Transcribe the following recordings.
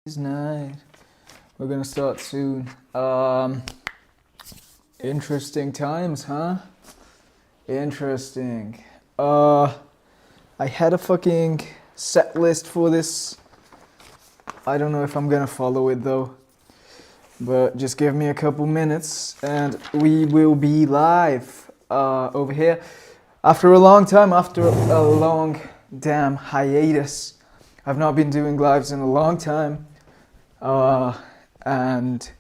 Night. We're gonna start soon. Interesting times, huh? Interesting. I had a fucking set list for this. I don't know if I'm gonna follow it though. But just give me a couple minutes and we will be live over here. After a long time, after a long damn hiatus. I've not been doing lives in a long time. And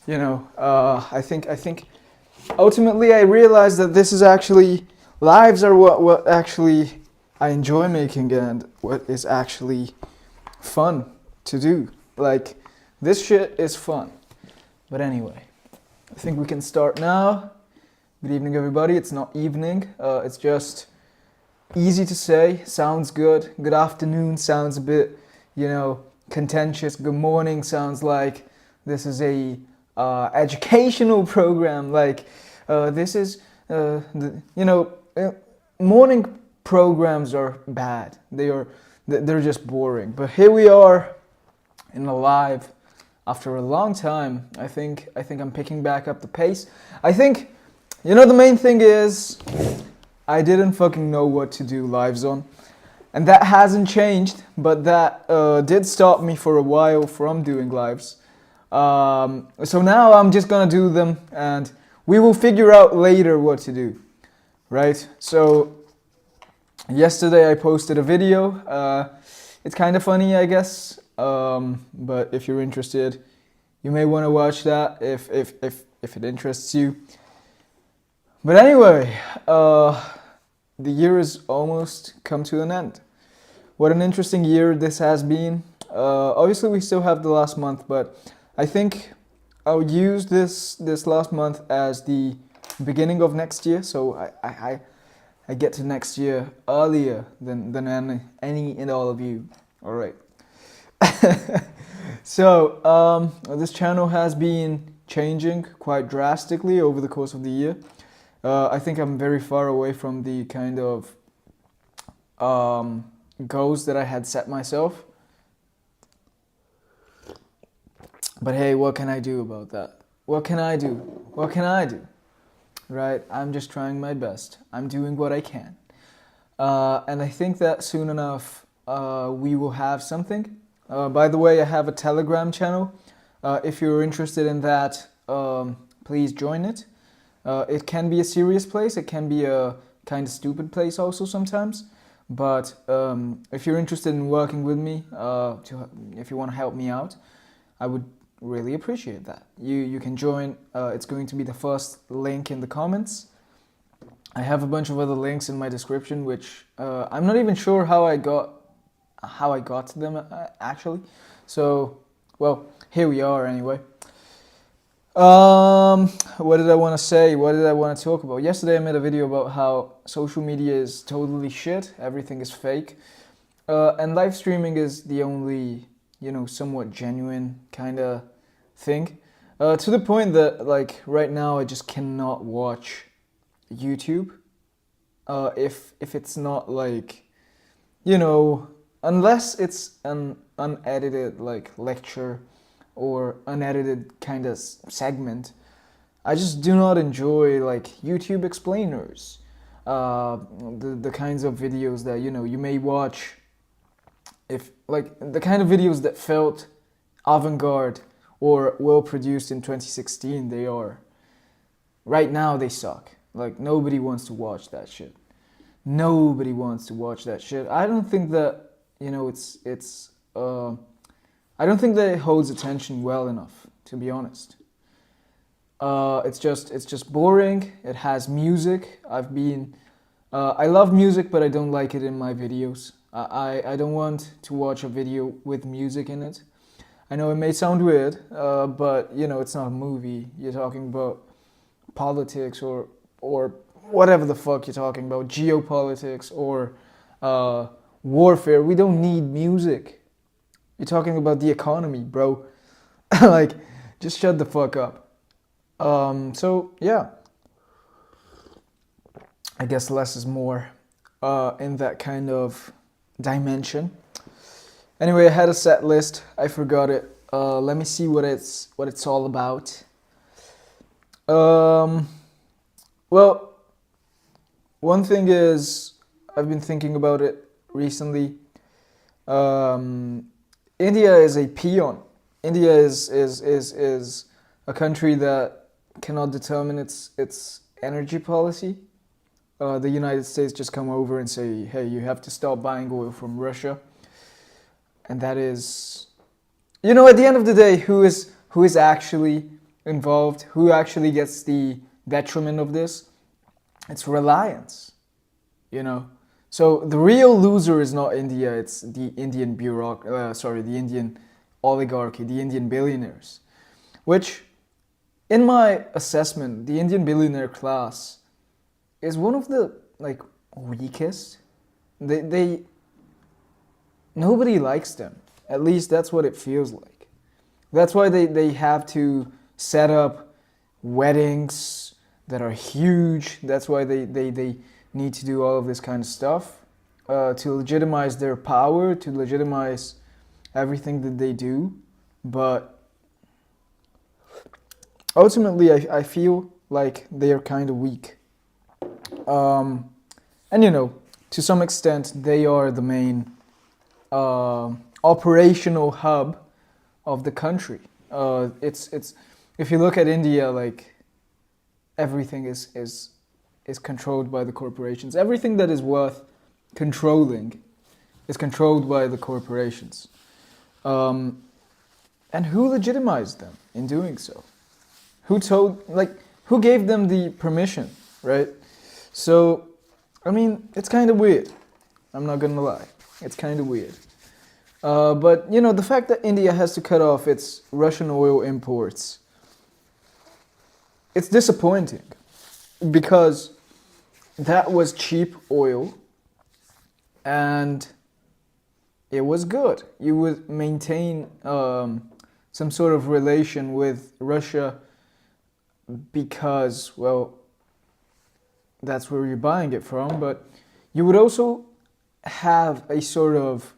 you know, I think ultimately I realized that this is actually lives are what actually I enjoy making and what is actually fun to do. Like this shit is fun. But anyway, I think we can start now. Good evening, everybody. It's not evening. It's just easy to say. Sounds good. Good afternoon sounds a bit, contentious. Good morning sounds like this is a educational program. Like this is morning programs are bad. They're just boring. But here we are in the live after a long time. I think I'm picking back up the pace. I think the main thing is I didn't fucking know what to do lives on. And that hasn't changed, but that did stop me for a while from doing lives. So now I'm just gonna do them and we will figure out later what to do, right? So yesterday I posted a video. It's kind of funny, I guess, but if you're interested, you may want to watch that if it interests you. But anyway, the year has almost come to an end. What an interesting year this has been. Obviously, we still have the last month, but I think I'll use this last month as the beginning of next year. So I get to next year earlier than any and all of you. All right. So this channel has been changing quite drastically over the course of the year. I think I'm very far away from the kind of goals that I had set myself. But hey, what can I do about that? What can I do? What can I do? Right? I'm just trying my best. I'm doing what I can. And I think that soon enough we will have something. By the way, I have a Telegram channel. If you're interested in that, please join it. It can be a serious place. It can be a kind of stupid place also sometimes. But if you're interested in working with me, if you want to help me out, I would really appreciate that. You can join. It's going to be the first link in the comments. I have a bunch of other links in my description, which I'm not even sure how I got to them actually. So, well, here we are anyway. What did I want to say? What did I want to talk about? Yesterday I made a video about how social media is totally shit. Everything is fake. And live streaming is the only, somewhat genuine kind of thing. To the point that, like, right now I just cannot watch YouTube. If it's not, like, unless it's an unedited, like, lecture or unedited kind of segment, I just do not enjoy like YouTube explainers, the kinds of videos that you may watch, if like the kind of videos that felt avant-garde or well produced in 2016. They are right now they suck. Like nobody wants to watch that shit. Nobody wants to watch that shit. I don't think that it's I don't think that it holds attention well enough, to be honest. It's just boring. It has music. I love music, but I don't like it in my videos. I don't want to watch a video with music in it. I know it may sound weird, but it's not a movie. You're talking about politics or whatever the fuck you're talking about, geopolitics or warfare. We don't need music. You're talking about the economy, bro. Like, just shut the fuck up. So, yeah. I guess less is more in that kind of dimension. Anyway, I had a set list. I forgot it. Let me see what it's all about. Well, one thing is I've been thinking about it recently. India is a peon. India is a country that cannot determine its energy policy. The United States just come over and say, hey, you have to stop buying oil from Russia. And that is, at the end of the day, who is actually involved? Who actually gets the detriment of this? It's reliance, So the real loser is not India, it's the Indian the Indian oligarchy, the Indian billionaires, which, in my assessment, the Indian billionaire class is one of the weakest. They nobody likes them. At least that's what it feels like. That's why they have to set up weddings that are huge. That's why they need to do all of this kind of stuff to legitimize their power, to legitimize everything that they do. But ultimately, I feel like they are kind of weak. And to some extent, they are the main operational hub of the country. It's if you look at India, everything is controlled by the corporations. Everything that is worth controlling is controlled by the corporations. And who legitimized them in doing so? Who gave them the permission, right? So, it's kind of weird. I'm not gonna lie. It's kind of weird. But, the fact that India has to cut off its Russian oil imports, it's disappointing because that was cheap oil and it was good. You would maintain some sort of relation with Russia because, well, that's where you're buying it from, but you would also have a sort of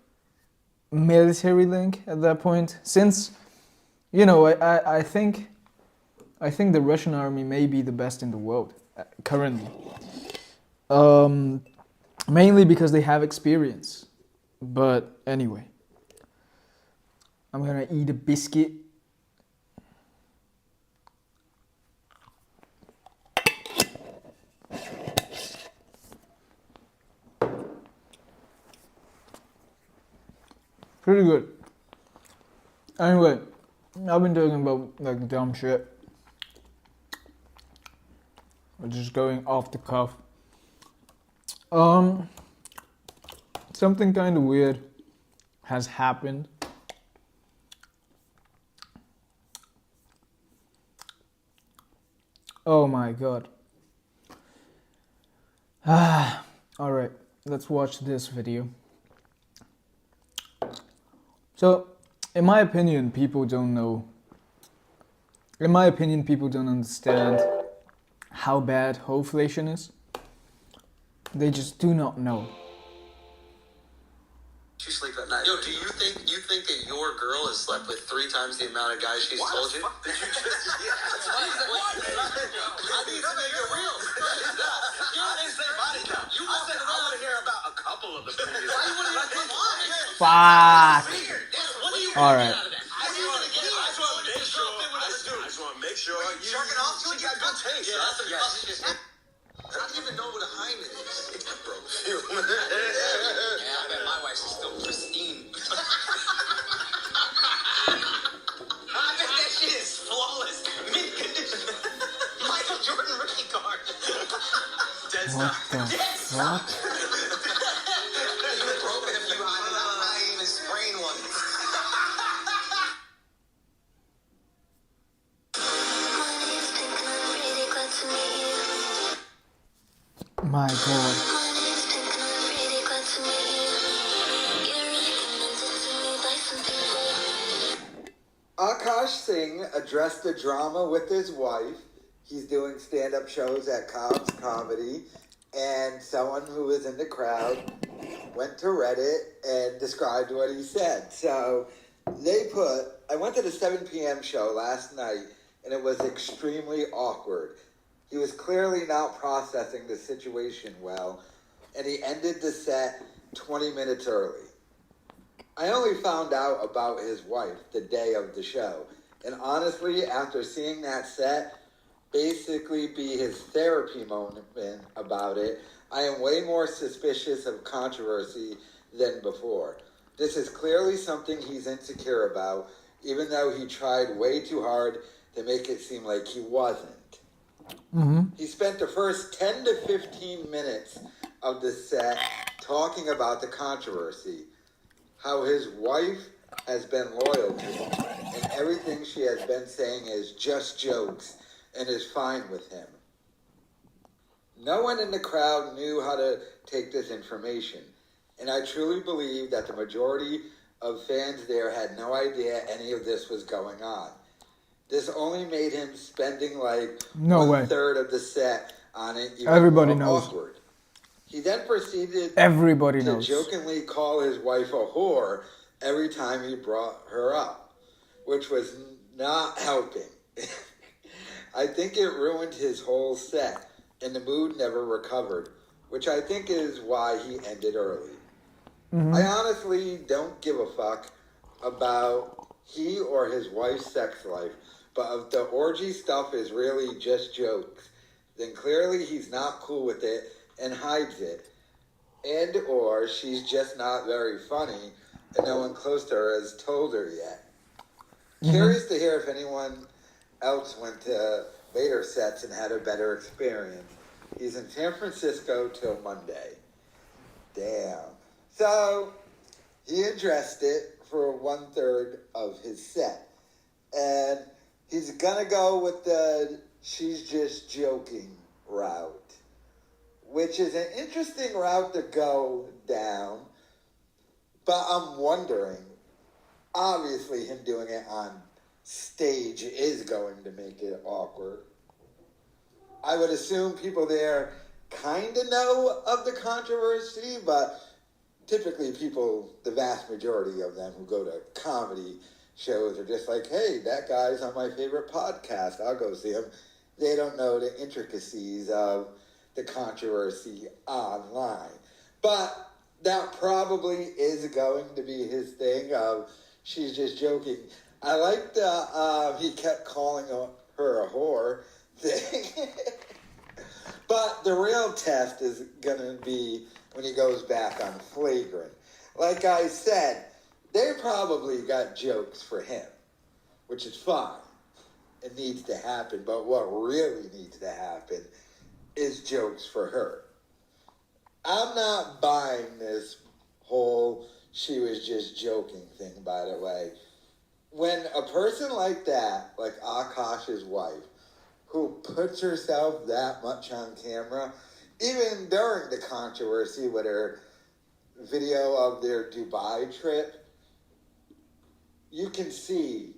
military link at that point, since I think the Russian army may be the best in the world currently, mainly because they have experience. But anyway, I'm gonna eat a biscuit. Pretty good. Anyway, I've been talking about dumb shit. We're just going off the cuff. Something kind of weird has happened. Oh my god. Alright, let's watch this video. So, in my opinion, people don't understand how bad hoeflation is. They just do not know. You sleep at night. Yo, do you think that your girl has slept with 3 times the amount of guys she's told you? Did you just? Yeah. I need to make it real. You didn't say body count. You said I want to hear about a couple of the previous. Why you want to hear about Fuck. What do you All right. I just want to make sure. You jerking off to it? You got good taste. Yeah, that's a I don't even know what a hymen is. Bro. Yeah, I bet my wife's is still pristine. I bet that shit is flawless. Mint condition. Michael Jordan rookie card. Dead What stop. the fuck? Broken a few hymens. I ain't even sprained one. My god. Akash Singh addressed the drama with his wife. He's doing stand-up shows at Cobb's Comedy, and someone who was in the crowd went to Reddit and described what he said. So I went to the 7 p.m. show last night, and it was extremely awkward. He was clearly not processing the situation well, and he ended the set 20 minutes early. I only found out about his wife the day of the show, and honestly, after seeing that set basically be his therapy moment about it, I am way more suspicious of controversy than before. This is clearly something he's insecure about, even though he tried way too hard to make it seem like he wasn't. He spent the first 10 to 15 minutes of the set talking about the controversy, how his wife has been loyal to him, and everything she has been saying is just jokes and is fine with him. No one in the crowd knew how to take this information, and I truly believe that the majority of fans there had no idea any of this was going on. This only made him spending like one-third of the set on it. Everybody knows. Awkward. He then proceeded Everybody to knows. jokingly call his wife a whore every time he brought her up, which was not helping. I think it ruined his whole set, and the mood never recovered, which I think is why he ended early. I honestly don't give a fuck about he or his wife's sex life, but if the orgy stuff is really just jokes, then clearly he's not cool with it and hides it. And or she's just not very funny and no one close to her has told her yet. Curious to hear if anyone else went to later sets and had a better experience. He's in San Francisco till Monday. Damn. So, he addressed it for 1/3 of his set. And he's gonna go with the she's just joking route, which is an interesting route to go down. But I'm wondering, obviously him doing it on stage is going to make it awkward. I would assume people there kind of know of the controversy, but typically people, the vast majority of them who go to comedy shows are just like, hey, that guy's on my favorite podcast, I'll go see him. They don't know the intricacies of the controversy online. But that probably is going to be his thing of she's just joking. I like the he kept calling her a whore thing. But the real test is going to be when he goes back on Flagrant. Like I said, they probably got jokes for him, which is fine. It needs to happen. But what really needs to happen is jokes for her. I'm not buying this whole she was just joking thing, by the way. When a person like that, like Akash's wife, who puts herself that much on camera, even during the controversy with her video of their Dubai trip, you can see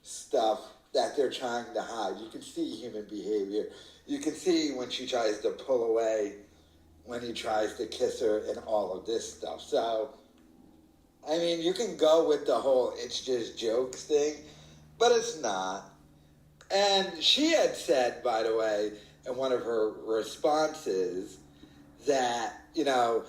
stuff that they're trying to hide. You can see human behavior. You can see when she tries to pull away, when he tries to kiss her, and all of this stuff. So, I mean, you can go with the whole it's just jokes thing, but it's not. And she had said, by the way, in one of her responses that, do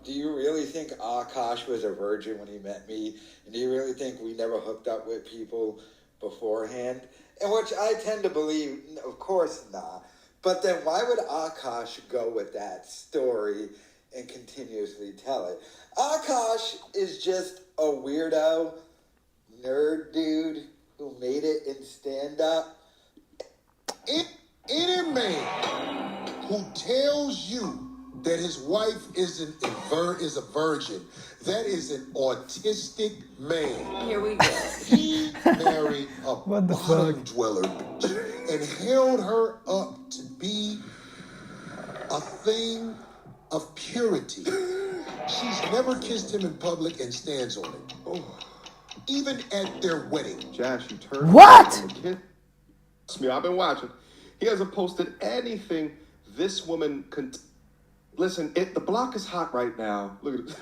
you really think Akash was a virgin when he met me? And do you really think we never hooked up with people beforehand? And which I tend to believe, of course not. But then why would Akash go with that story and continuously tell it? Akash is just a weirdo, nerd dude who made it in stand-up. Any man who tells you that his wife is a virgin, that is an autistic man. Here we go. He married a What the bottom fuck? dweller bitch and held her up to be a thing of purity. She's never kissed him in public and stands on it. Oh. Even at their wedding. Josh, you turned What? from a kid. Trust me, I've been watching. He hasn't posted anything this woman Listen, the block is hot right now. Look at it.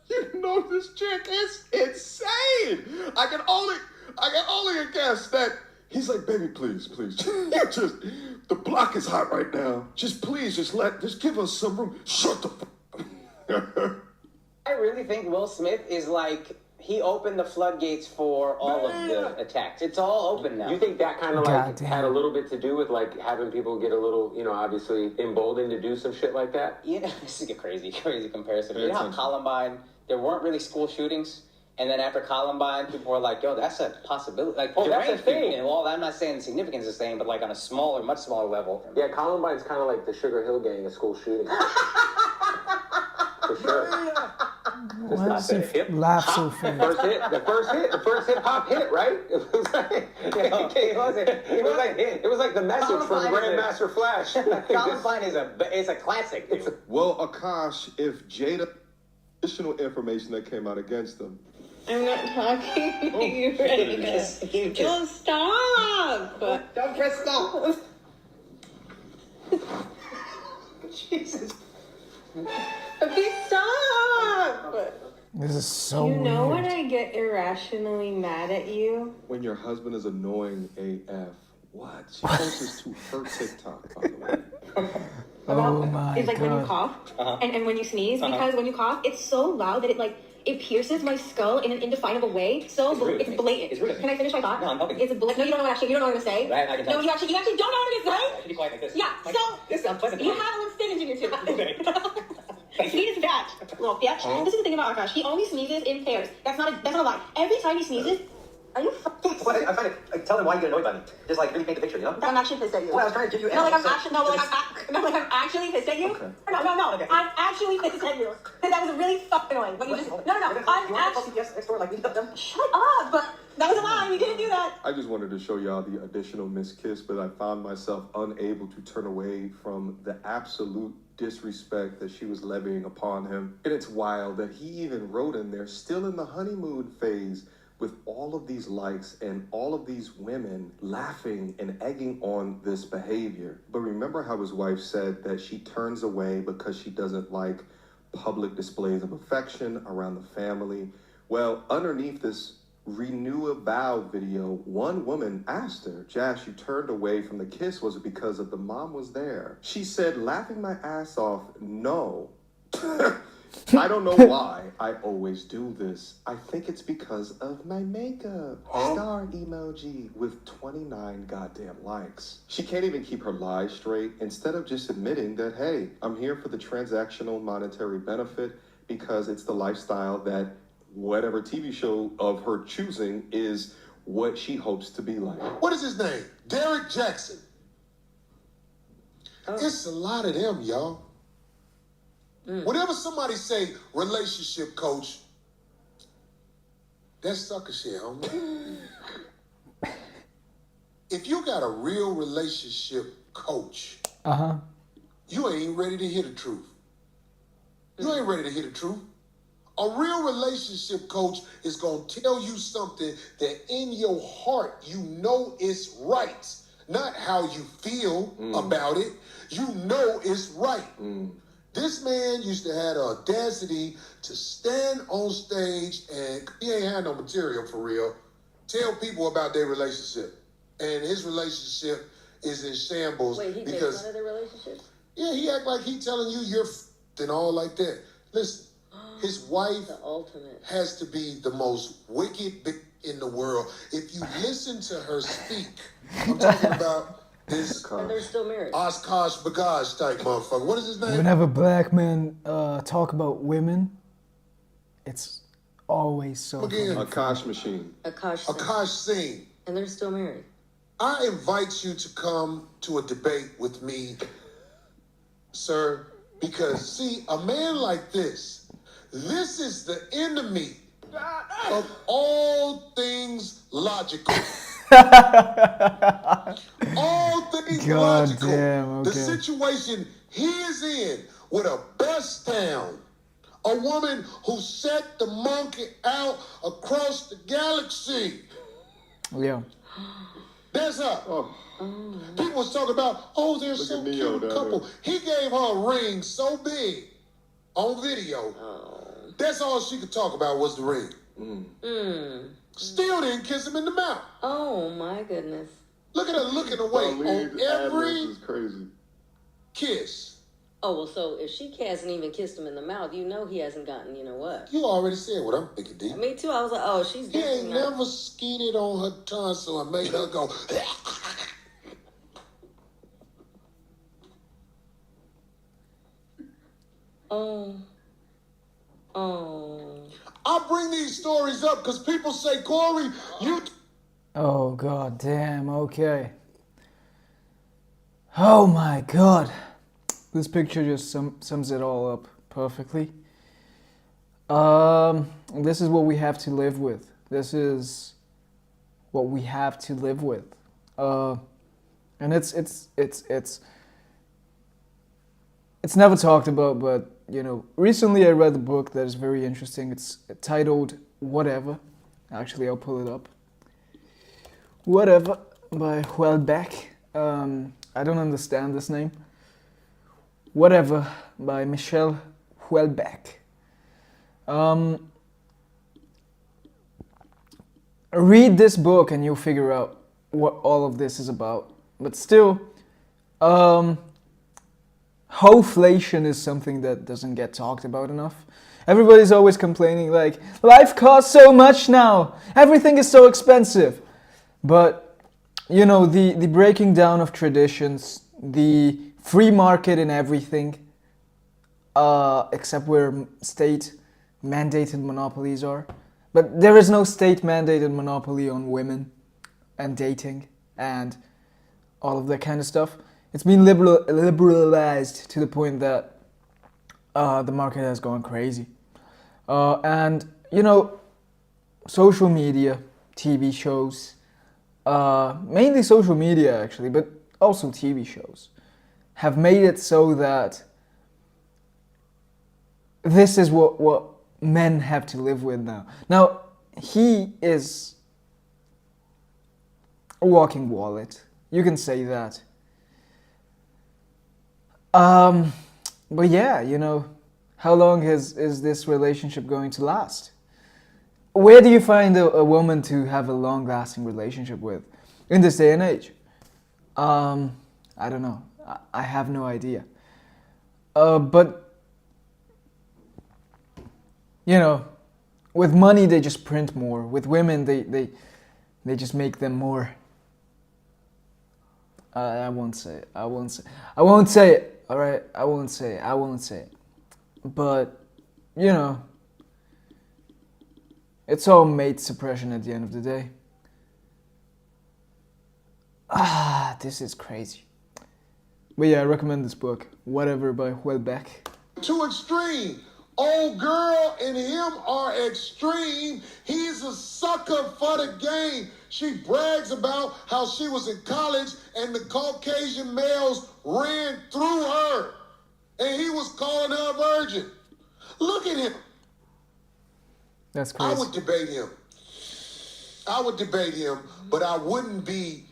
You know this chick is insane. I can only guess that he's like, baby, please. Just the block is hot right now. Just please, just give us some room. Shut the fuck. I really think Will Smith is like, he opened the floodgates for all of the attacks. It's all open now. You think that kind of like had a little bit to do with like having people get a little, obviously emboldened to do some shit like that? Yeah, this is a crazy comparison. You know how Columbine, there weren't really school shootings, and then after Columbine, people were like, yo, that's a possibility. Like, that's a thing. And well, I'm not saying the significance is the same, but like on a much smaller level. Yeah, Columbine's kind of like the Sugar Hill Gang of school shootings. For sure. Why does he laugh so fast? The first hip hop hit, right? It was like the message from Grandmaster Flash. Columbine is a classic. Well, Akash, if Jada additional information that came out against them. I'm not talking to you right now. Don't stop. Don't press stop. Jesus. Okay, stop. This is so You know weird. when I get irrationally mad at you? When your husband is annoying AF. What? She posts this to her TikTok, by the way. Oh my It's like god. when you cough and when you sneeze, because when you cough, it's so loud that it pierces my skull in an indefinable way. So it's blatant. It's rude. Can I finish my thought? No, I'm helping. It's blatant. No, you don't know what you don't know what to say. Right, I can tell. No, you actually don't know what to say. Should be quiet like this. Yeah, Like, so this is unpleasant. you have a little spinach in your tooth. Sneeze is bad. Little bitch. This is the thing about Akash. He only sneezes in pairs. That's not a lie. Every time he sneezes, are you fucking? Well, I'm trying to tell him why you get annoyed by me. Just like really paint the picture, you know? I'm actually pissed at you. Well, I was trying to give you. No, like I'm actually pissed at you. Okay. No. Okay. I'm actually pissed at you because that was really fucking annoying. But you just no. I'm actually next door like we did them. shut up. But that was a lie. You didn't do that. I just wanted to show y'all the additional missed kiss, but I found myself unable to turn away from the absolute disrespect that she was levying upon him. And it's wild that he even wrote in there, still in the honeymoon phase, with all of these likes and all of these women laughing and egging on this behavior. But remember how his wife said that she turns away because she doesn't like public displays of affection around the family? Well, underneath this renew a vow video, one woman asked her, Jash, you turned away from the kiss, was it because of the mom was there? She said, laughing my ass off, no. I don't know why I always do this. I think it's because of my makeup. Star emoji with 29 goddamn likes. She can't even keep her lies straight. Instead of just admitting that, hey, I'm here for the transactional monetary benefit because it's the lifestyle that whatever TV show of her choosing is what she hopes to be like. What is his name? Derek Jackson. It's a lot of them, y'all. Whenever somebody say relationship coach, that's sucker shit, homie. If you got a real relationship coach, you ain't ready to hear the truth. You ain't ready to hear the truth. A real relationship coach is going to tell you something that in your heart you know is right. Not how you feel about it. You know it's right. This man used to have the audacity to stand on stage and he ain't had no material for real. Tell people about their relationship. And his relationship is in shambles. Wait, he because makes fun of their relationship? yeah, he act like he telling you you're and all like that. Listen, his wife The ultimate. has to be the most wicked bitch in the world. If you listen to her speak, I'm talking about this And they're still married. Oshkosh Bagage type motherfucker. What is his name? Whenever black men talk about women, it's always so Again, Akash machine. Akash Singh. And they're still married. I invite you to come to a debate with me, sir, because see, a man like this is the enemy of all things logical. All things God logical. damn, The okay. situation he is in with a bust down, a woman who set the monkey out across the galaxy. Yeah. That's her. Oh, People was talking about, oh, they're Look so at Neo cute down couple. there. He gave her a ring so big on video. That's all she could talk about was the ring. Still didn't kiss him in the mouth. Oh my goodness. Look at her looking away on Khalid every Atlas is crazy. kiss. Oh, well, so if she hasn't even kissed him in the mouth, you know he hasn't gotten, you know what? You already said what I'm thinking, D. Me too. I was like, oh, she's He definitely ain't not. never skeeted on her tonsil and made her go. Oh. Oh. I bring these stories up because people say, Corey, you. Oh god damn, okay. Oh my god. This picture just sums it all up perfectly. This is what we have to live with. This is what we have to live with. And it's never talked about, but you know, recently I read a book that is very interesting. It's titled Whatever. Actually, I'll pull it up. Whatever by Houellebecq. I don't understand this name. Whatever by Michel Houellebecq. Read this book and you'll figure out what all of this is about. But still, hoeflation is something that doesn't get talked about enough. Everybody's always complaining like, life costs so much now, everything is so expensive. But, you know, the breaking down of traditions, the free market in everything, except where state-mandated monopolies are. But there is no state-mandated monopoly on women and dating and all of that kind of stuff. It's been liberalized to the point that the market has gone crazy. And, you know, social media, TV shows, mainly social media actually, but also TV shows, have made it so that this is what men have to live with now. Now, he is a walking wallet. You can say that. But yeah, you know, how long is this relationship going to last? Where do you find a woman to have a long-lasting relationship with in this day and age? I don't know. I have no idea. But you know, with money they just print more. With women they just make them more. I won't say it. I won't say it. All right, I won't say it. But you know, it's all mate suppression at the end of the day. This is crazy. But yeah, I recommend this book, Whatever by Houellebecq. Too extreme. Old girl and him are extreme. He's a sucker for the game. She brags about how she was in college and the Caucasian males ran through her. And he was calling her a virgin. Look at him. That's crazy. I would debate him, but I wouldn't be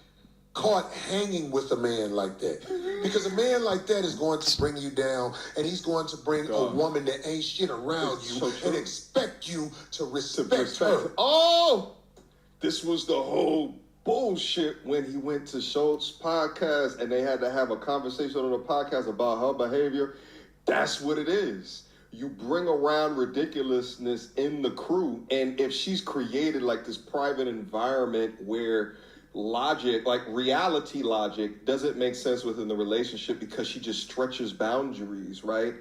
caught hanging with a man like that. Because a man like that is going to bring you down, and he's going to bring a woman that ain't shit around you and expect you to respect her. Oh, this was the whole bullshit when he went to Schultz's podcast and they had to have a conversation on the podcast about her behavior. That's what it is. You bring around ridiculousness in the crew, and if she's created like this private environment where logic, like reality logic, doesn't make sense within the relationship because she just stretches boundaries, right?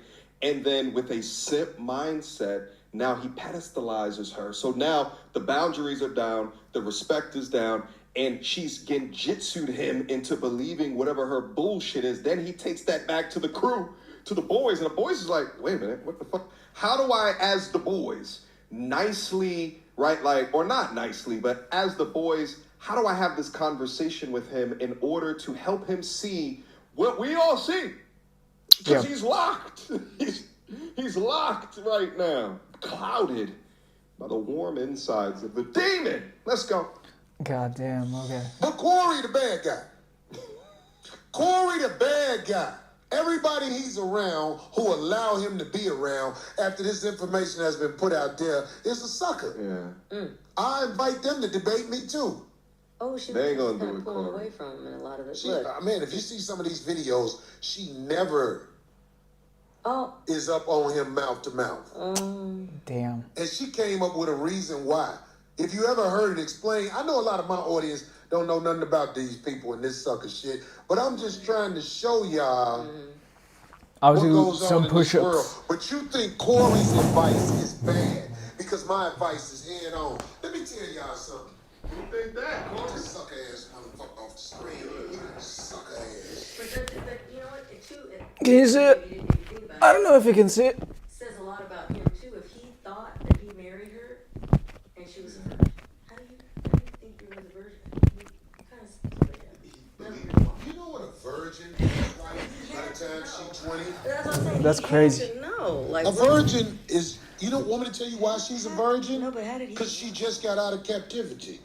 And then with a simp mindset, now he pedestalizes her. So now the boundaries are down, the respect is down, and she's genjitsu'd him into believing whatever her bullshit is. Then he takes that back to the crew, to the boys, and the boys is like, wait a minute, what the fuck? How do I, as the boys, nicely, right, like, or not nicely, but as the boys, how do I have this conversation with him in order to help him see what we all see? Because he's locked. He's locked right now, clouded by the warm insides of the demon. Let's go. God damn. Okay. But Corey the bad guy. Corey the bad guy. Everybody he's around who allow him to be around after this information has been put out there is a sucker. Yeah. I invite them to debate me too. Oh, she They ain't was gonna kind do of it, pulling Corey. away from him in a lot of it. She, Look. man, if you see some of these videos, she never Oh. is up on him mouth to mouth. Damn. And she came up with a reason why. If you ever heard it explained, I know a lot of my audience don't know nothing about these people and this sucker shit, but I'm just trying to show y'all I'll what do goes on some in this world. push-ups. But you think Corey's advice is bad because my advice is head on. Let me tell y'all something. You think that, Corey? This sucker ass motherfucker off the screen. Sucker ass. But you know what? It too. Can you see it? If you think about I don't know if you can see it. says a lot about him too. If he thought that he married her and she was a virgin, how do you think he was a virgin? He kind of split You know what a virgin is like by the time she's 20? That's what I'm saying. That's He crazy. had to know. Like, A virgin is, you don't want me to tell you why she's a virgin? No, but how did he? Because she just got out of captivity.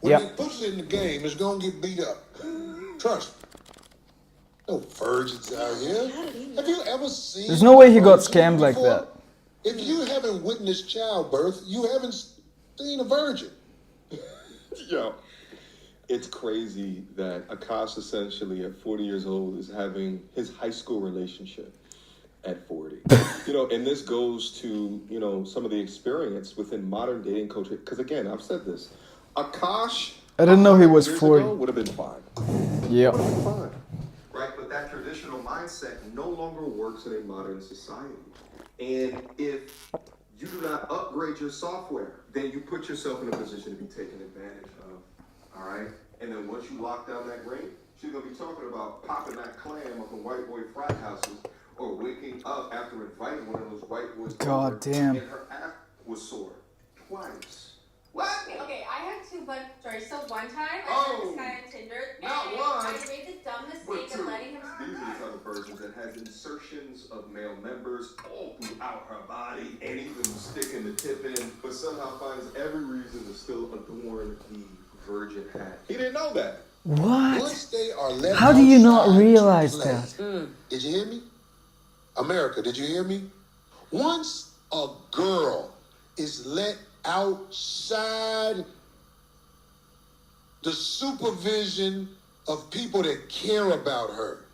When Yep. they put it in the game, it's going to get beat up. Trust me. No virgins out here. Have you ever seen... There's no way he got a virgin scammed like before? that. If you haven't witnessed childbirth, you haven't seen a virgin. Yo, it's crazy that Akash essentially at 40 years old is having his high school relationship at 40. And this goes to, some of the experience within modern dating culture. Because again, I've said this. Akash, I didn't know he was 100 years 40. ago would have been fine. Yep. Would have been fine. Right? But that traditional mindset no longer works in a modern society. And if you do not upgrade your software, then you put yourself in a position to be taken advantage of. All right? And then once you lock down that ring, she's going to be talking about popping that clam up in white boy frat houses or waking up after inviting one of those white boys. God over, damn. And her ass was sore twice. What? Okay, I have two fun stories. So one time, I Oh. met this guy on Tinder, and Not one, I made the dumb but mistake two. of letting him. These are the type of persons that has insertions of male members all throughout her body and even sticking the tip in, but somehow finds every reason to still adorn the virgin hat. He didn't know that. What? Once they are let How do you not outside to realize play- that? Did you hear me? America, did you hear me? Once a girl is let outside the supervision of people that care about her,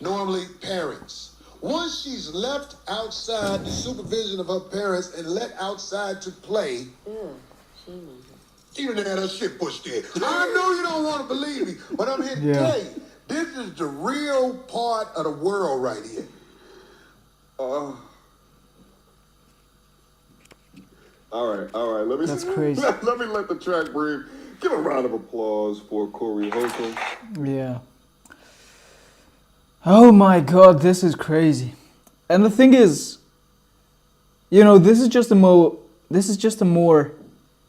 normally parents. Once she's left outside the supervision of her parents and let outside to play, she didn't have her shit pushed in. I know you don't want to believe me, but I'm here to Yeah. tell you, this is the real part of the world right here. All right. Let me. That's crazy. Let me let the track breathe. Give a round of applause for Corey Holcomb. Yeah. Oh my god, this is crazy. And the thing is, this is just a more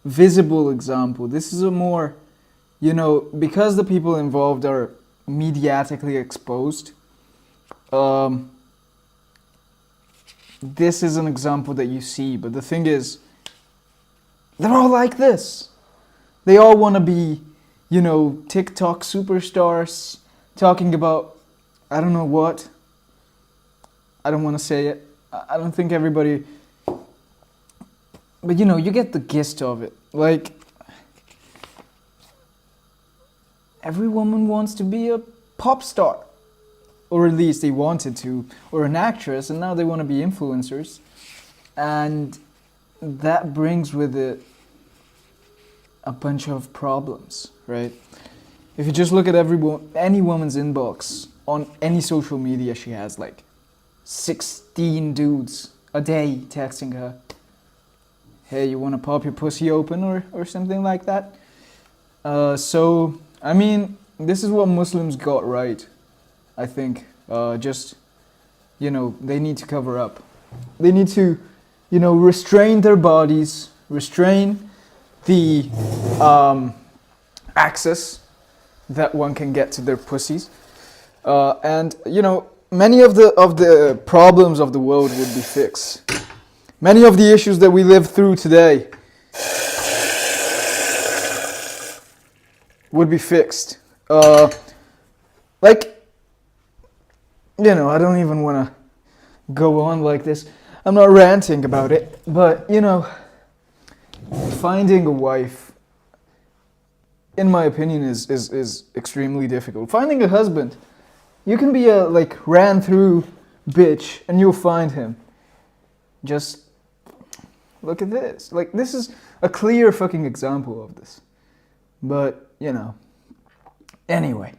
visible example. This is a more, because the people involved are mediatically exposed. This is an example that you see, but the thing is, they're all like this. They all want to be, TikTok superstars, talking about, I don't know what. I don't want to say it. I don't think everybody... But, you get the gist of it. Like, every woman wants to be a pop star. Or at least they wanted to. Or an actress, and now they want to be influencers. And that brings with it a bunch of problems, right? If you just look at any woman's inbox on any social media, she has like 16 dudes a day texting her, hey, you want to pop your pussy open or something like that? So, I mean, this is what Muslims got right, I think. They need to cover up. They need to, restrain their bodies, restrain the access that one can get to their pussies. And many of the problems of the world would be fixed. Many of the issues that we live through today would be fixed. Like, you know, I don't even want to go on like this. I'm not ranting about it, but, you know, finding a wife, in my opinion, is extremely difficult. Finding a husband, you can be a, like, ran through bitch and you'll find him. Just look at this. Like, this is a clear fucking example of this. But, you know, anyway.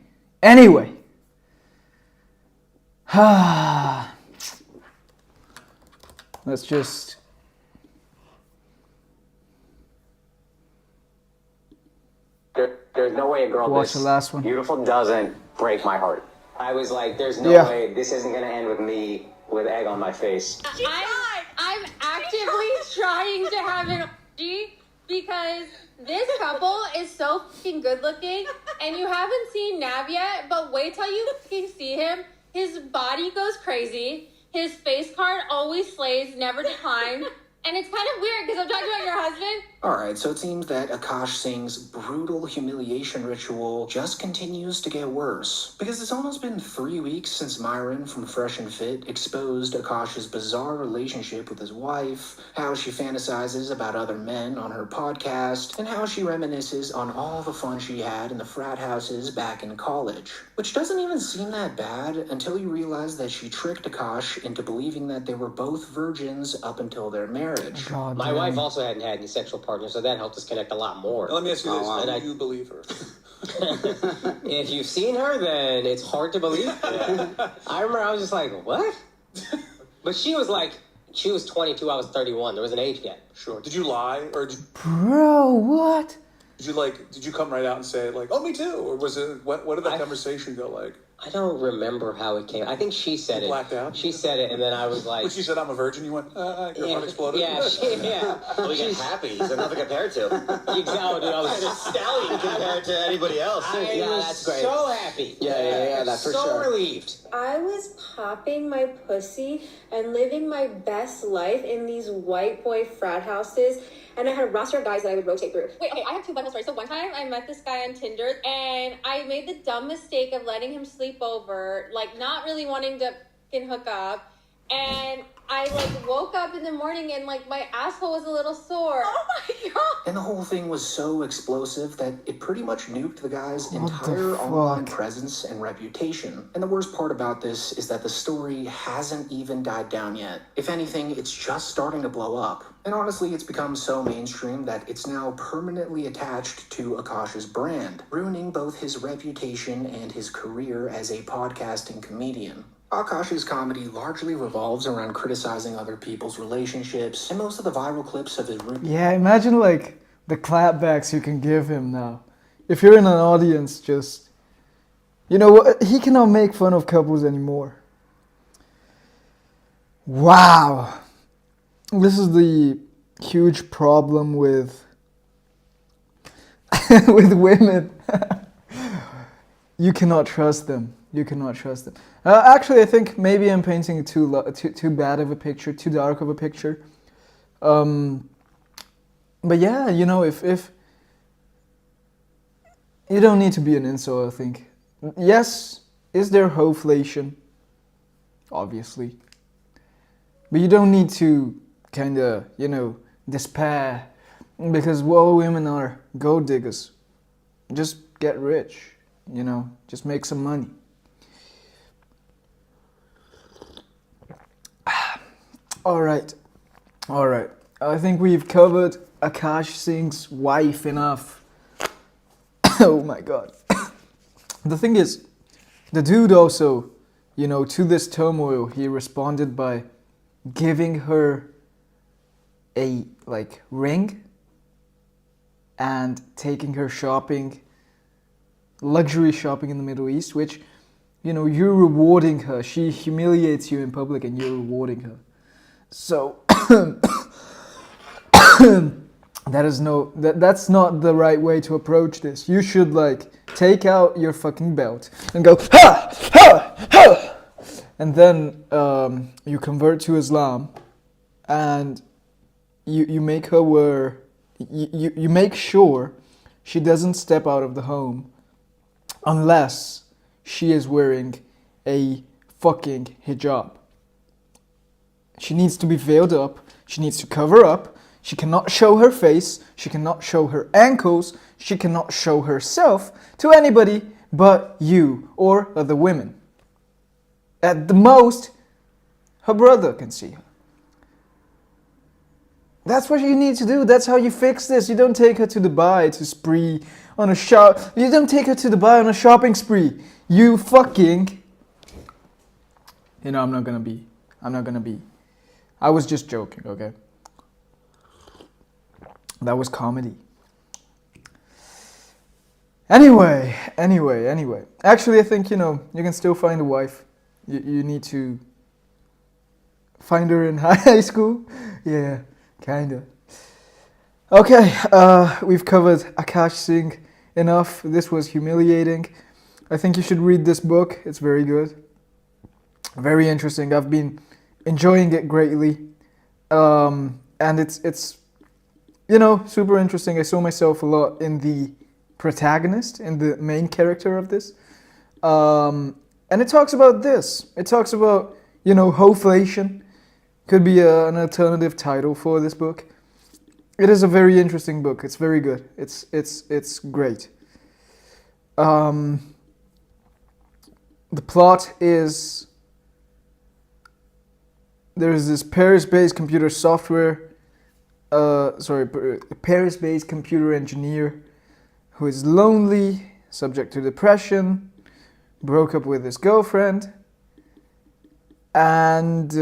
Let's just... There's no way a girl Watch the last one. beautiful doesn't break my heart. I was like, there's no Yeah. way this isn't gonna end with me with egg on my face. I'm actively trying to have an orgy because this couple is so fucking good looking, and you haven't seen Nav yet, but wait till you fucking see him. His body goes crazy. His face card always slays, never declined. And it's kind of weird because I'm talking about your husband. Alright, so it seems that Akash Singh's brutal humiliation ritual just continues to get worse. Because it's almost been 3 weeks since Myron from Fresh and Fit exposed Akash's bizarre relationship with his wife, how she fantasizes about other men on her podcast, and how she reminisces on all the fun she had in the frat houses back in college. Which doesn't even seem that bad until you realize that she tricked Akash into believing that they were both virgins up until their marriage. God My damn. wife also hadn't had any sexual partners, so that helped us connect a lot more. Let me ask you this: And do you believe her? if you've seen her, then it's hard to believe. I remember I was just like, what? But she was 22, I was 31. There was an age gap. Sure. Did you lie, or Bro, what? did you come right out and say like, "Oh, me too," or was it what did that conversation go like? I don't remember how it came. I think she said You it. blacked out? She said it, and then I was like... When she said, "I'm a virgin," you went, your heart exploded? Yeah. Well, you get happy. He's nothing compared to. Exactly, dude. I was a stallion compared to anybody else. I was that's great. so happy. Yeah, that's for so sure. relieved. I was popping my pussy and living my best life in these white boy frat houses, and I had a roster of guys that I would rotate through. Wait, okay, I have two Bible stories. So one time I met this guy on Tinder, and I made the dumb mistake of letting him sleep over, like not really wanting to fucking hook up. And I woke up in the morning and my asshole was a little sore. Oh my god! And the whole thing was so explosive that it pretty much nuked the guy's What the entire online fuck? presence and reputation. And the worst part about this is that the story hasn't even died down yet. If anything, it's just starting to blow up. And honestly, it's become so mainstream that it's now permanently attached to Akash's brand, ruining both his reputation and his career as a podcasting comedian. Akash's comedy largely revolves around criticizing other people's relationships, and most of the viral clips of his Yeah, imagine the clapbacks you can give him now. If you're in an audience, just... You know what? He cannot make fun of couples anymore. Wow. This is the huge problem with with women. You cannot trust them. You cannot trust them. Actually, I think maybe I'm painting too bad of a picture, too dark of a picture. But yeah, you know, if you don't need to be an incel, I think. Yes, is there hoeflation? Obviously. But you don't need to kind of, you know, despair because all women are gold diggers. Just get rich, you know, just make some money. All right. I think we've covered Akash Singh's wife enough. Oh my god. The thing is, the dude also, you know, to this turmoil, he responded by giving her a, ring and taking her shopping, luxury shopping in the Middle East, which, you know, you're rewarding her. She humiliates you in public and you're rewarding her. So that's not the right way to approach this. You should take out your fucking belt and go ha ha ha, and then you convert to Islam, and you make her wear. You make sure she doesn't step out of the home unless she is wearing a fucking hijab. She needs to be veiled up. She needs to cover up. She cannot show her face. She cannot show her ankles. She cannot show herself to anybody but you or other women. At the most, her brother can see her. That's what you need to do. That's how you fix this. You don't take her to Dubai to spree on a shop. You don't take her to Dubai on a shopping spree. You fucking... I'm not gonna be. I was just joking, okay? That was comedy. Anyway. Actually, I think, you can still find a wife. You need to find her in high school. Yeah, kinda. Okay, we've covered Akash Singh enough. This was humiliating. I think you should read this book. It's very good. Very interesting. I've been enjoying it greatly. And it's super interesting. I saw myself a lot in the protagonist, in the main character of this. And it talks about this. It talks about, hoeflation. Could be an alternative title for this book. It is a very interesting book. It's very good. It's great. The plot is there's this Paris-based computer Paris-based computer engineer who is lonely, subject to depression, broke up with his girlfriend, and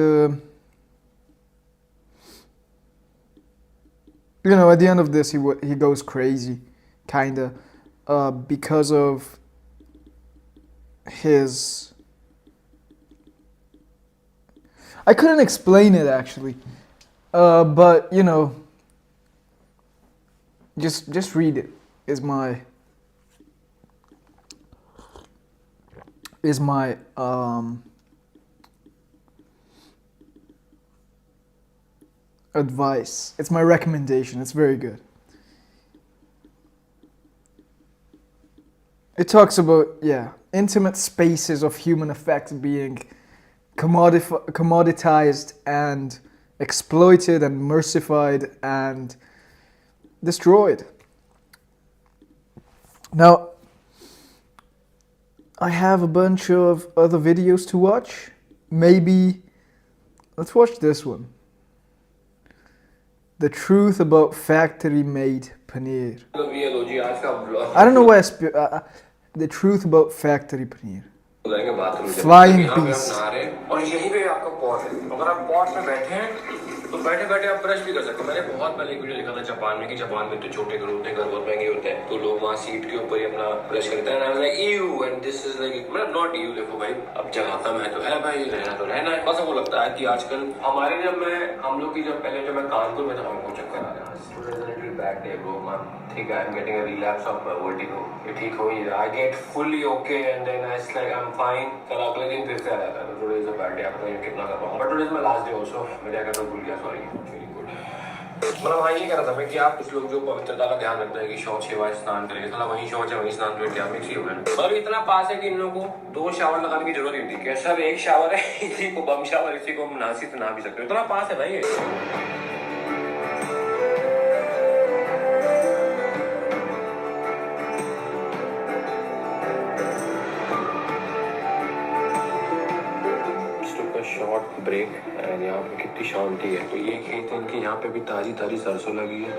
at the end of this he goes crazy, kinda, because of his... I couldn't explain it actually, but just read it. Is my advice. It's my recommendation. It's very good. It talks about, intimate spaces of human affect being commoditized and exploited and mercified and destroyed. Now, I have a bunch of other videos to watch. Maybe let's watch this one. The truth about factory-made paneer. I don't know why the truth about factory paneer. Flying beast. और यहीं पे आपका pot है अगर आप pot में बैठे हैं तो बैठे बैठे आप ब्रश भी कर सकते हैं मैंने बहुत पहले एक वीडियो देखा था जापान में कि जापान में तो छोटे घर होते हैं घर बहुत महंगे होते हैं तो लोग वहाँ सीट के ऊपर ही अपना ब्रश करते हैं like you and this is like मतलब नॉट यू देखो भाई अब जगह कम है तो है भाई रहना तो रहना है बस वो लगता है कि आजकल हमारे हम लोग की जब पहले मैं कानपुर में था हमको चक्कर आ रहा बैड डे ब्रो मैं ठीक है I am getting a relapse of vertigo ये ठीक हो ही रहा I get fully okay and then I like I am fine कल अगले दिन फिर से आ जाता है तो today is a bad day आपको ये कितना कर पाऊंगा but today is my last day also मैं क्या करता हूं भूल गया सॉरी वेरी गुड मतलब वहाँ ये कह रहा था मैं कि आप कुछ लोग जो पवित्रता का ध्यान रखते हैं कि शौच सेवा स्नान करेंगे तो वहीं शौच है वहीं स्नान करके आप मिक्स ही हो गए मतलब इतना पास है कि इन लोगों को 2 शावर लगाने की जरूरत नहीं थी कि सर एक शावर है इसी को बम शावर इसी को नासी तो ना भी सकते हो इतना पास है भाई ये शॉर्ट ब्रेक एंड यहाँ पे कितनी शांति है तो ये खेत है इनके यहाँ पे भी ताजी ताजी सरसों लगी है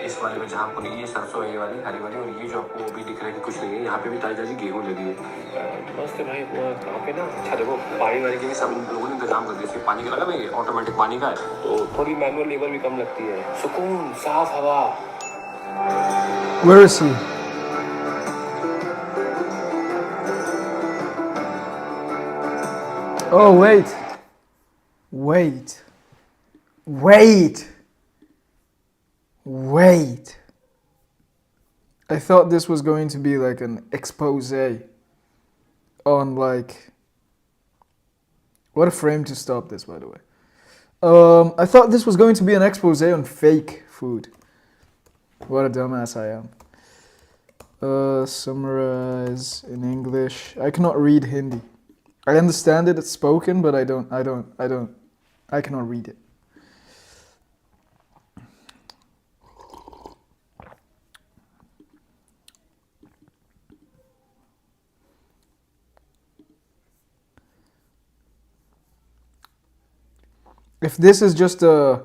इस वाले में जहाँ आपको ये सरसों है ये वाली हरी वाली और ये जो आपको वो भी दिख रहा है कि कुछ नहीं है यहाँ पे भी ताजी ताजी गेहूँ लगी है मस्त है भाई वहाँ पे ना अच्छा देखो पानी वाले के भी सब लोगों ने इंतजाम कर दिया पानी का लगा भाई ऑटोमेटिक पानी का है तो थोड़ी मैनुअल लेबर भी कम लगती है सुकून साफ हवा Where is he? Oh, wait. I thought this was going to be like an expose on like... What a frame to stop this, by the way. I thought this was going to be an expose on fake food. What a dumbass I am. Summarize in English. I cannot read Hindi. I understand it, it's spoken, but I cannot read it. If this is just a,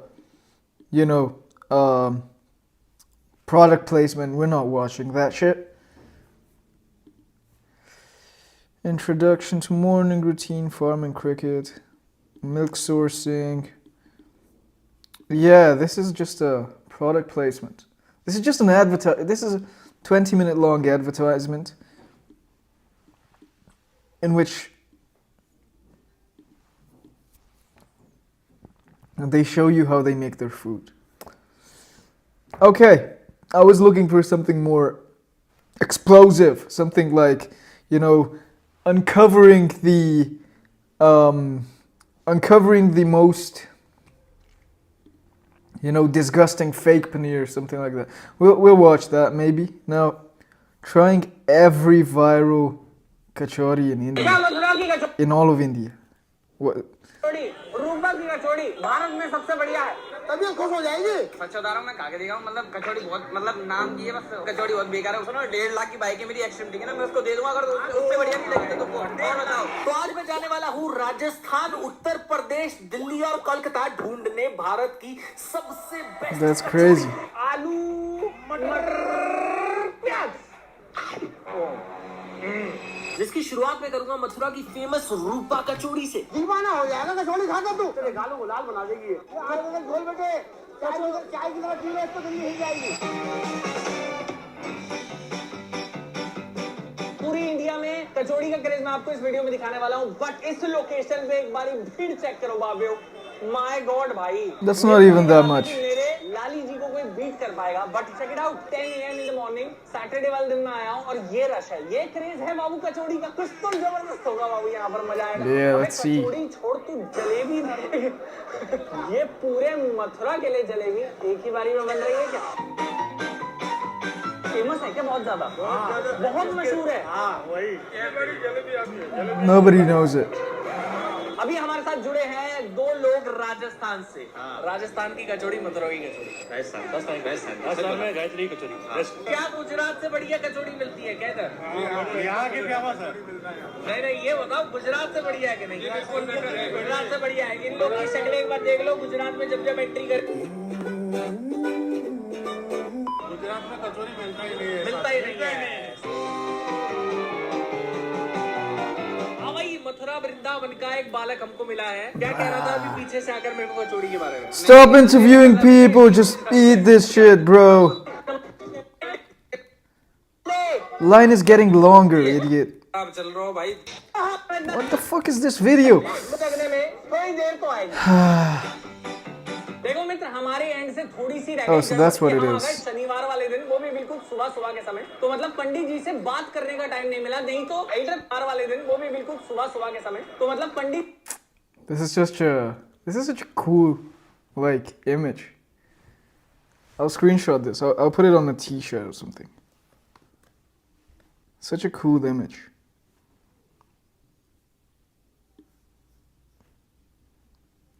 product placement, we're not watching that shit. Introduction to morning routine, farming, cricket, milk sourcing. Yeah, this is just a product placement. This is just an This is a 20-minute long advertisement in which they show you how they make their food. Okay, I was looking for something more explosive, something like, uncovering the most, disgusting fake paneer, something like that. We'll watch that maybe. Now, trying every viral kachori in India, in all of India. What? रूपा की कचौड़ी भारत में सबसे बढ़िया है, तबीयत खुश हो जाएगी। सच बता रहा हूँ, मैं खा के देखा हूँ, मतलब कचौड़ी बहुत, मतलब नाम की है बस, कचौड़ी बहुत बेकार है। सुनो, 1.5 लाख की बाइक है मेरी एक्सट्रीम, ठीक है ना, मैं उसको दे दूंगा अगर उससे बढ़िया नहीं लगी तो तुमको। और बताओ। तो आज मैं जाने वाला हूँ राजस्थान, उत्तर प्रदेश, दिल्ली और कोलकाता ढूंढने भारत की सबसे बेस्ट। That's crazy. आलू मटर प्याज, जिसकी शुरुआत में करूंगा मथुरा की फेमस रूपा कचौड़ी से। दीवाना हो जाएगा कचौड़ी खाकर तू, तेरे गालों को लाल बना देगी। खोल बेटे, चाय की तरह पी ले, इसको जल्दी हिल जाएगी। पूरी इंडिया में कचौड़ी का क्रेज मैं आपको इस वीडियो में दिखाने वाला हूँ, बट इस लोकेशन पे एक बारी भीड़ चेक करो बाबियो। माय गॉड भाई, That's not even that much. मेरे लाली जी को कोई बीट कर पाएगा, but check it out, 10 AM in the morning, Saturday वाले दिन में आया हूँ और ये रश है, ये क्रेज है बाबू कचौड़ी का। कुछ तो जबरदस्त होगा बाबू, यहाँ पर मजा आएगा। Yeah, let's see. कचौड़ी छोड़ तू जलेबी दे। ये पूरे मथुरा के लिए जलेबी एक ही बारी में बन रही है क्या? फेमस है क्या बहुत ज्यादा? बहुत मशहूर है। Nobody knows it. अभी हमारे साथ जुड़े हैं 2 लोग राजस्थान से। राजस्थान की कचौड़ी, मथुरा की कचौड़ी। राजस्थान में गायत्री कचौड़ी। क्या गुजरात से बढ़िया कचौड़ी मिलती है क्या इधर? यहाँ की फेमस है। नहीं, ये बताओ गुजरात से बढ़िया है कि नहीं? गुजरात से बढ़िया है। इन लोगों की शक्लें एक बार देख लो, गुजरात में जब एंट्री कर, गुजरात में कचौड़ी मिलता ही नहीं है। मथुरा वृंदावन का एक बालक हमको मिला है, क्या कह रहा था अभी पीछे से आकर मेरे को कचौड़ी के बारे में? Stop interviewing people, just eat this shit, bro. Line is getting longer, idiot. अब चल रहा हूँ भाई। What the fuck is this video? लगने में थोड़ी देर तो आएगी। देखो मित्र, हमारे एंड से थोड़ी सी रह गई। Oh, so that's what it is. शनिवार वाले दिन, वो भी बिल्कुल सुबह के समय, तो मतलब पंडित जी से बात करने का टाइम नहीं मिला, नहीं तो इधर वाले दिन, वो भी बिल्कुल सुबह के समय, तो मतलब पंडित। This is such a cool, like, image. I'll screenshot this. I'll put it on a t-shirt or something. Such a cool image.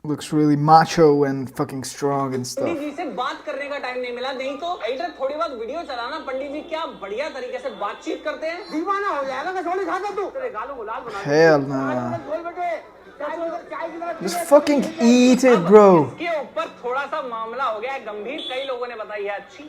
Looks really macho and fucking strong and stuff. पंडित जी से बात करने का टाइम नहीं मिला, नहीं तो इधर थोड़ी बहुत वीडियो चलाना। पंडित जी क्या बढ़िया तरीके से बातचीत करते हैं। दीवाना हो जाएगा कचौड़ी खाकर तू, तेरे गालों को लाल बना देगी। Hell nah. Just fucking eat it, bro. इसके ऊपर थोड़ा सा मामला हो गया है गंभीर। कई लोगों ने बताई है अच्छी,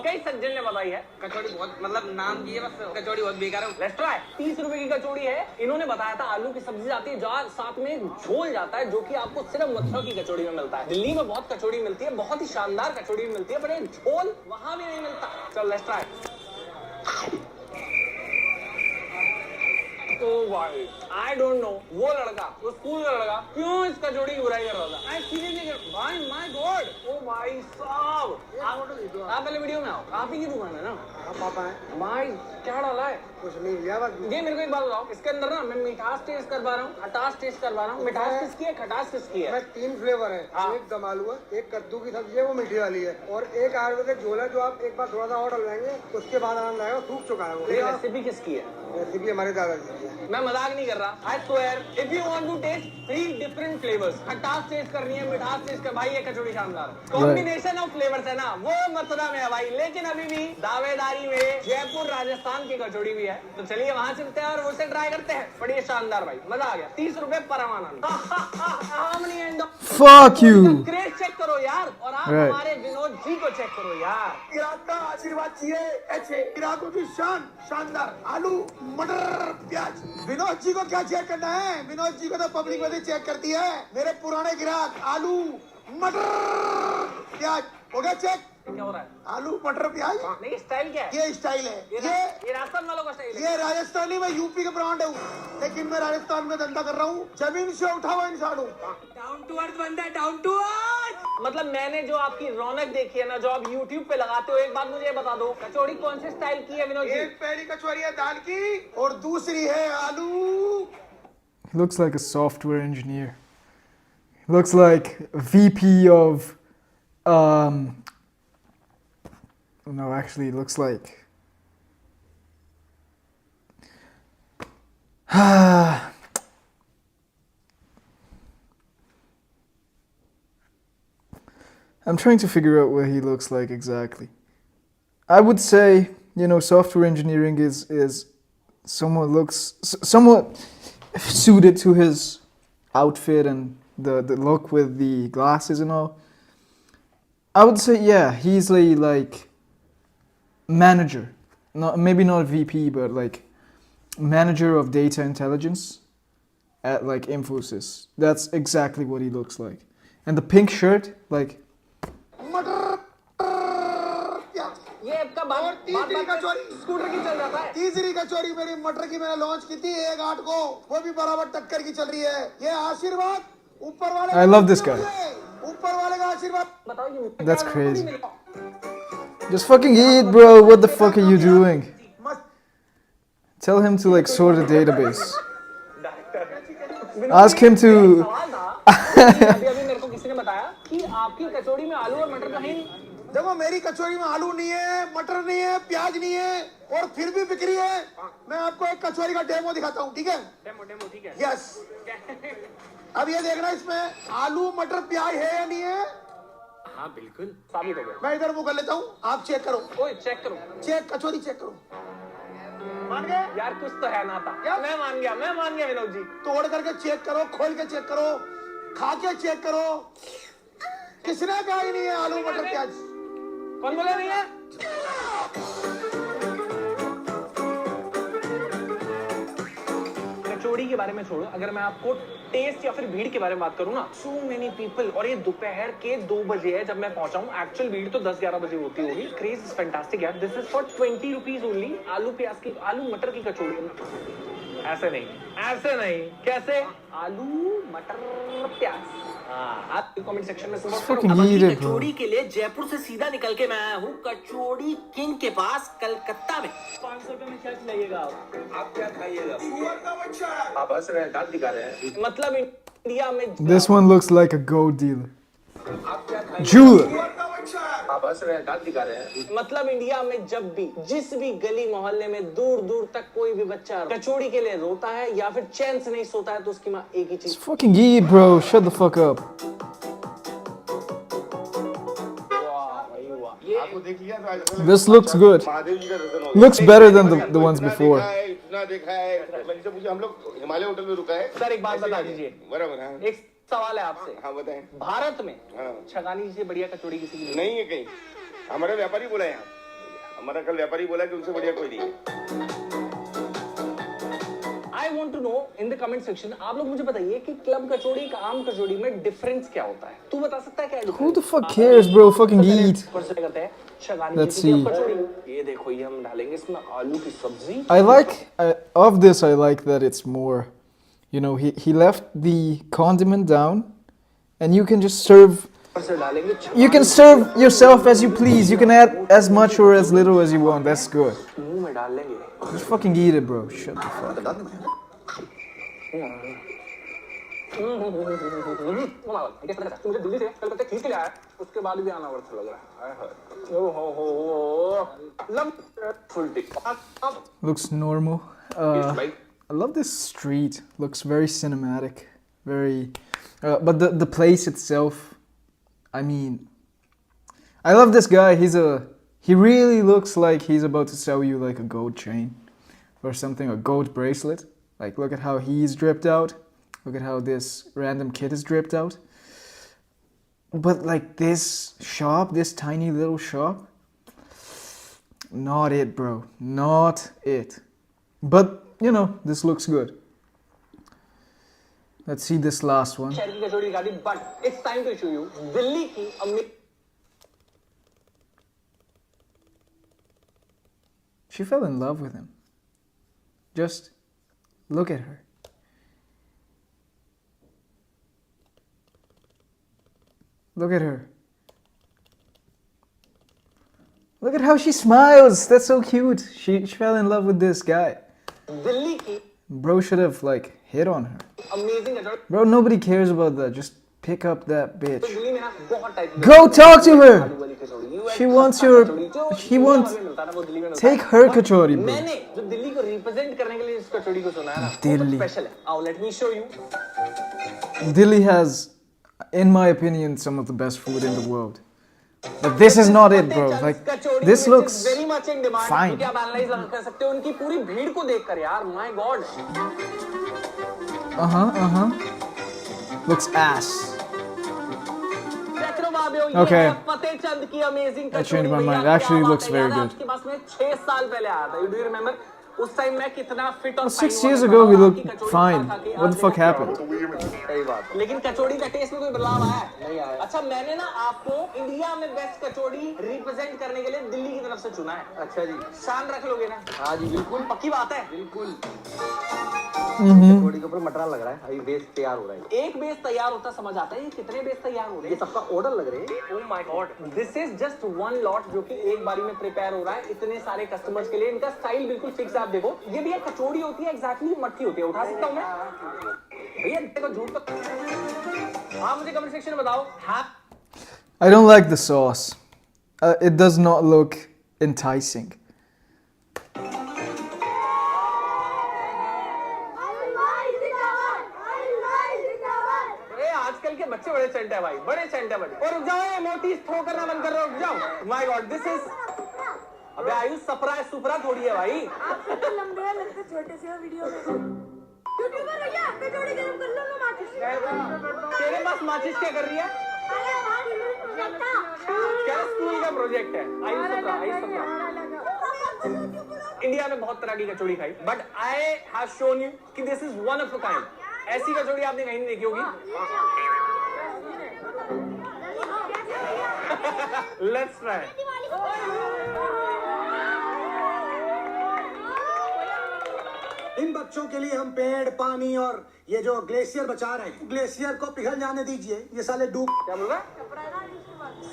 कई सज्जन ने बताई है कचौड़ी बहुत, मतलब नाम की है बस, कचौड़ी बहुत बेकार है। Let's try. 30 रुपए की कचौड़ी है। इन्होंने बताया था आलू की सब्जी आती है, जहाँ साथ में झोल जाता है, जो कि आपको सिर्फ मथुरा की कचौड़ी में मिलता है। दिल्ली में बहुत कचौड़ी मिलती है, बहुत ही शानदार कचौड़ी मिलती है, पर झोल वहां भी नहीं मिलता। चल लेट्स ट्राई। तो भाई आई डोंट नो वो लड़का, वो स्कूल का लड़का क्यों इस कचौड़ी की बुराई कर रहा था। आई सीरियसली भाई, माय गॉड, ओ भाई साहब, आप पहले वीडियो में आओ, आप ही की दुकान है ना? हाँ पापा है। माई क्या डाला है? कुछ नहीं लिया बस। ये मेरे को एक बात बताओ, इसके अंदर ना मैं मिठास टेस्ट कर पा रहा हूँ, खटास टेस्ट कर पा रहा हूँ। मिठास किसकी है, खटास किसकी है? मैं 3 फ्लेवर है। हाँ। एक दम आलू है, एक कद्दू की सब्जी है वो मीठी वाली है, और एक आयुर्वेदिक झोल है जो आप एक बार थोड़ा सा और डलवाएंगे उसके बाद आनंद आएगा। सूख चुका है वो। ये रेसिपी किसकी है? रेसिपी हमारे दादाजी की है। मैं मजाक नहीं कर रहा। I swear if you want to test 3 different flavours, खटास टेस्ट करनी है, मिठास टेस्ट कर, भाई ये कचौड़ी शानदार कॉम्बिनेशन ऑफ फ्लेवर्स है ना, वो मसला में है भाई। लेकिन अभी भी दावेदारी में जयपुर राजस्थान की कचौड़ी भी है, तो चलिए वहां चलते हैं और उसे ट्राई करते हैं। बड़ी शानदार भाई, मजा आ गया। 30 रुपए पर आनंद। Fuck you. क्रेज चेक करो यार, और आप हमारे विनोद जी को चेक करो यार। इराक का आशीर्वाद चाहिए। इराकों की शान, शानदार आलू मटर प्याज। विनोद जी को क्या चेक करना है? विनोद जी को तो पब्लिक में चेक करती है। मेरे पुराने ग्राहक आलू मटर प्याज हो गया चेक। क्या हो रहा है? आलू मटर प्याज। नहीं स्टाइल क्या है? ये स्टाइल है, ये राजस्थान वालों का स्टाइल है। ये राजस्थानी, मैं यूपी का ब्रांड हूँ, लेकिन मैं राजस्थान में धंधा कर रहा हूँ। जमीन से उठा हुआ इंसान हूँ। डाउन टू अर्थ बंदा है, डाउन टू अर्थ। मतलब मैंने जो आपकी रौनक देखी है ना, जो आप यूट्यूब पे लगाते हो, एक बात मुझे बता दो, कचौड़ी कौन से स्टाइल की है विनोद जी? एक पहली कचौड़ी है दाल की, और दूसरी है आलू। He looks like a software engineer. He looks like VP of no, actually it looks like I'm trying to figure out what he looks like exactly. I would say, software engineering is somewhat suited to his outfit and the look with the glasses and all. I would say, yeah, he's a like manager, maybe not VP, but like manager of data intelligence at like Infosys. That's exactly what he looks like. And the pink shirt, like. तीसरी कचौरी मेरी मटर की मैंने launch की थी 1/8 को, वो भी बराबर टक्कर की चल रही है। ये आशीर्वाद ऊपर वाले। I love this guy. ऊपर वाले का आशीर्वाद। That's crazy. Just fucking eat, bro. What the fuck are you doing? Tell him to like sort a database. Ask him to. अभी मेरे को किसी ने बताया कि आपकी कचौड़ी में आलू और मटर कहीं नहीं। देखो मेरी कचौड़ी में आलू नहीं है, मटर नहीं है, प्याज नहीं है, और फिर भी बिक्री है। मैं आपको एक कचौड़ी का डेमो दिखाता हूँ, ठीक है? डेमो ठीक है। यस। अब ये देखना, इसमें आलू मटर प्याज है या नहीं है? हाँ बिल्कुल साबित हो गया। मैं इधर मुंह कर लेता हूँ, आप चेक करो। ओए चेक करो, चेक कचौड़ी चेक करो। मान गए यार? कुछ तो है ना था। मैं मान गया विनोद जी। तोड़ करके चेक करो, खोल के चेक करो, खा के चेक करो। किसने कहा ही नहीं है आलू मटर प्याज? कौन बोला नहीं है? कचौड़ी के बारे में छोड़ो, अगर मैं आपको टेस्ट या फिर भीड़ के बारे में बात करूं ना, सो मेनी पीपल, और ये दोपहर के 2 बजे है जब मैं पहुंचा हूं। एक्चुअल भीड़ तो 10-11 बजे होती होगी। क्रेज इज फैंटास्टिक यार। This is for 20 rupees only. आलू प्याज की, आलू मटर की कचौड़ी। ऐसे नहीं, कैसे? आलू मटर प्याज। आप कमेंट सेक्शन में कचौड़ी के लिए जयपुर से सीधा निकल के मैं आया हूँ कचौड़ी किंग के पास कलकत्ता में। 500 रुपए में क्या खिलाइएगा आप क्या खाइएगा? आप हंस रहे हैं, दांत दिखा रहे हैं। मतलब इंडिया में This one looks like a goat dealer. Jeweler. आप हंस रहे हैं, दांत दिखा रहे हैं। मतलब इंडिया में जब भी जिस भी गली मोहल्ले में दूर दूर तक कोई भी बच्चा कचौड़ी के लिए रोता है या फिर चैन से नहीं सोता है, तो उसकी माँ एक ही चीज। Just fucking eat, bro. Shut the fuck up. आपको देख लिया? This looks good. Looks better than the ones before. इतना देखा है। मुझसे पूछो, हम लोग हिमालय होटल में रुका है। सर एक बात बता दीजिए। बराबर। एक सवाल है आपसे। हाँ बताएं। भारत में छगानी से बढ़िया कचौड़ी किसी की नहीं है कहीं। हमारा व्यापारी बोला है, हमारा कल व्यापारी बोला कि उनसे बढ़िया कोई नहीं है। I want to know in the comment section, आप लोग मुझे बताइए कि क्लब कचौड़ी का आम कचौड़ी में डिफरेंस क्या होता है? तू बता सकता है क्या? Who the fuck cares, bro? Fucking eat. Let's see. ये देखो, ये हम डालेंगे इसमें आलू की सब्जी। Of this I like that it's more, he left the condiment down and you can just serve. You can serve yourself as you please. You can add as much or as little as you want. That's good. मुंह में डाल लेंगे Just fucking eat it, bro. Shut the fuck. मुझे दिल्ली से कलकत्ता खींच के लाया उसके बाद भी आना वर्थ लग रहा है ओ हो love full tick Looks normal. I love this street. Looks very cinematic. Very, but the place itself. I mean, I love this guy. He really looks like he's about to sell you like a gold chain or something, a gold bracelet. Like, look at how he's dripped out. Look at how this random kid is dripped out. But like this shop, this tiny little shop, not it, bro. Not it. But, you know, this looks good. Let's see this last one. शहर की कचौड़ी खा दी but it's time to show you Delhi की She fell in love with him. Just look at her. Look at her. Look at how she smiles. That's so cute. She fell in love with this guy. Delhi की Bro should have like hit on her. Amazing kachori Bro, nobody cares about that. Just pick up that bitch. Delhi में ना बहुत type Go talk to her. वाली कचौड़ी She wants your. She wants. Take her kachori, bro. मैंने जो दिल्ली को represent करने के लिए इस कचौड़ी को चुना है ना वो दिल्ली. स्पेशल है आओ let me show you Delhi has, in my opinion, some of the best food in the world. But this is not it, bro. Like, this looks very much in demand fine. क्योंकि आप analyse कर सकते हो उनकी पूरी भीड़ को देखकर यार my God Looks ass. Okay Okay. फतेह चंद की amazing I changed my mind. Actually, looks very good. आपके पास में 6 साल पहले आया था यू डू रिमेंबर उस टाइम मैं कितना फिट और 6 years ago, we looked fine. What the fuck happened? सही बात लेकिन कचौड़ी का टेस्ट में कोई बदलाव आया नहीं आया अच्छा मैंने ना आपको इंडिया में बेस्ट कचौड़ी रिप्रेजेंट करने के लिए दिल्ली की तरफ से चुना है अच्छा जी शान रख लोगे ना हाँ जी बिल्कुल पक्की बात है बिल्कुल कचौड़ी के ऊपर मटरा लग रहा है अभी बेस तैयार हो रहा है एक बेस तैयार होता समझ आता है ये कितने बेस तैयार हो रहे हैं ये सबका ऑर्डर लग रहे हैं oh my God this is just one lot जो कि एक बारी में प्रिपेयर हो रहा है इतने सारे कस्टमर्स के लिए इनका स्टाइल बिल्कुल फिक्स है आप देखो ये भी एक कचौड़ी होती है एग्जैक्टली मट्ठी होती है उठा सकता हूँ मैं भैया देखो झूठ तो हाँ मुझे कमेंट सेक्शन में बताओ हाँ I don't like the sauce. It does not look enticing. आजकल के बच्चे बड़े चंट है भाई बड़े चंट है बड़े और रुक जाओ ये मोती थ्रो करना बंद कर रहे हो रुक जाओ माय गॉड दिस इज अबे आयुष सफरा है सुपरा थोड़ी है भाई आप तो लंबे हैं लगते छोटे से वीडियो में यूट्यूबर भैया कचौड़ी गरम कर लो ना माचिस तेरे पास माचिस क्या कर रही है क्या स्कूल का प्रोजेक्ट है आयुष सफरा इंडिया में बहुत तरह की कचौड़ी खाई but I have shown you कि this is one of a kind ऐसी कचौड़ी आपने कहीं नहीं देखी होगी लेट्स ट्राई इन बच्चों के लिए हम पेड़ पानी और ये जो ग्लेशियर बचा रहे हैं ग्लेशियर को पिघल जाने दीजिए ये साले डूब क्या बोल रहा है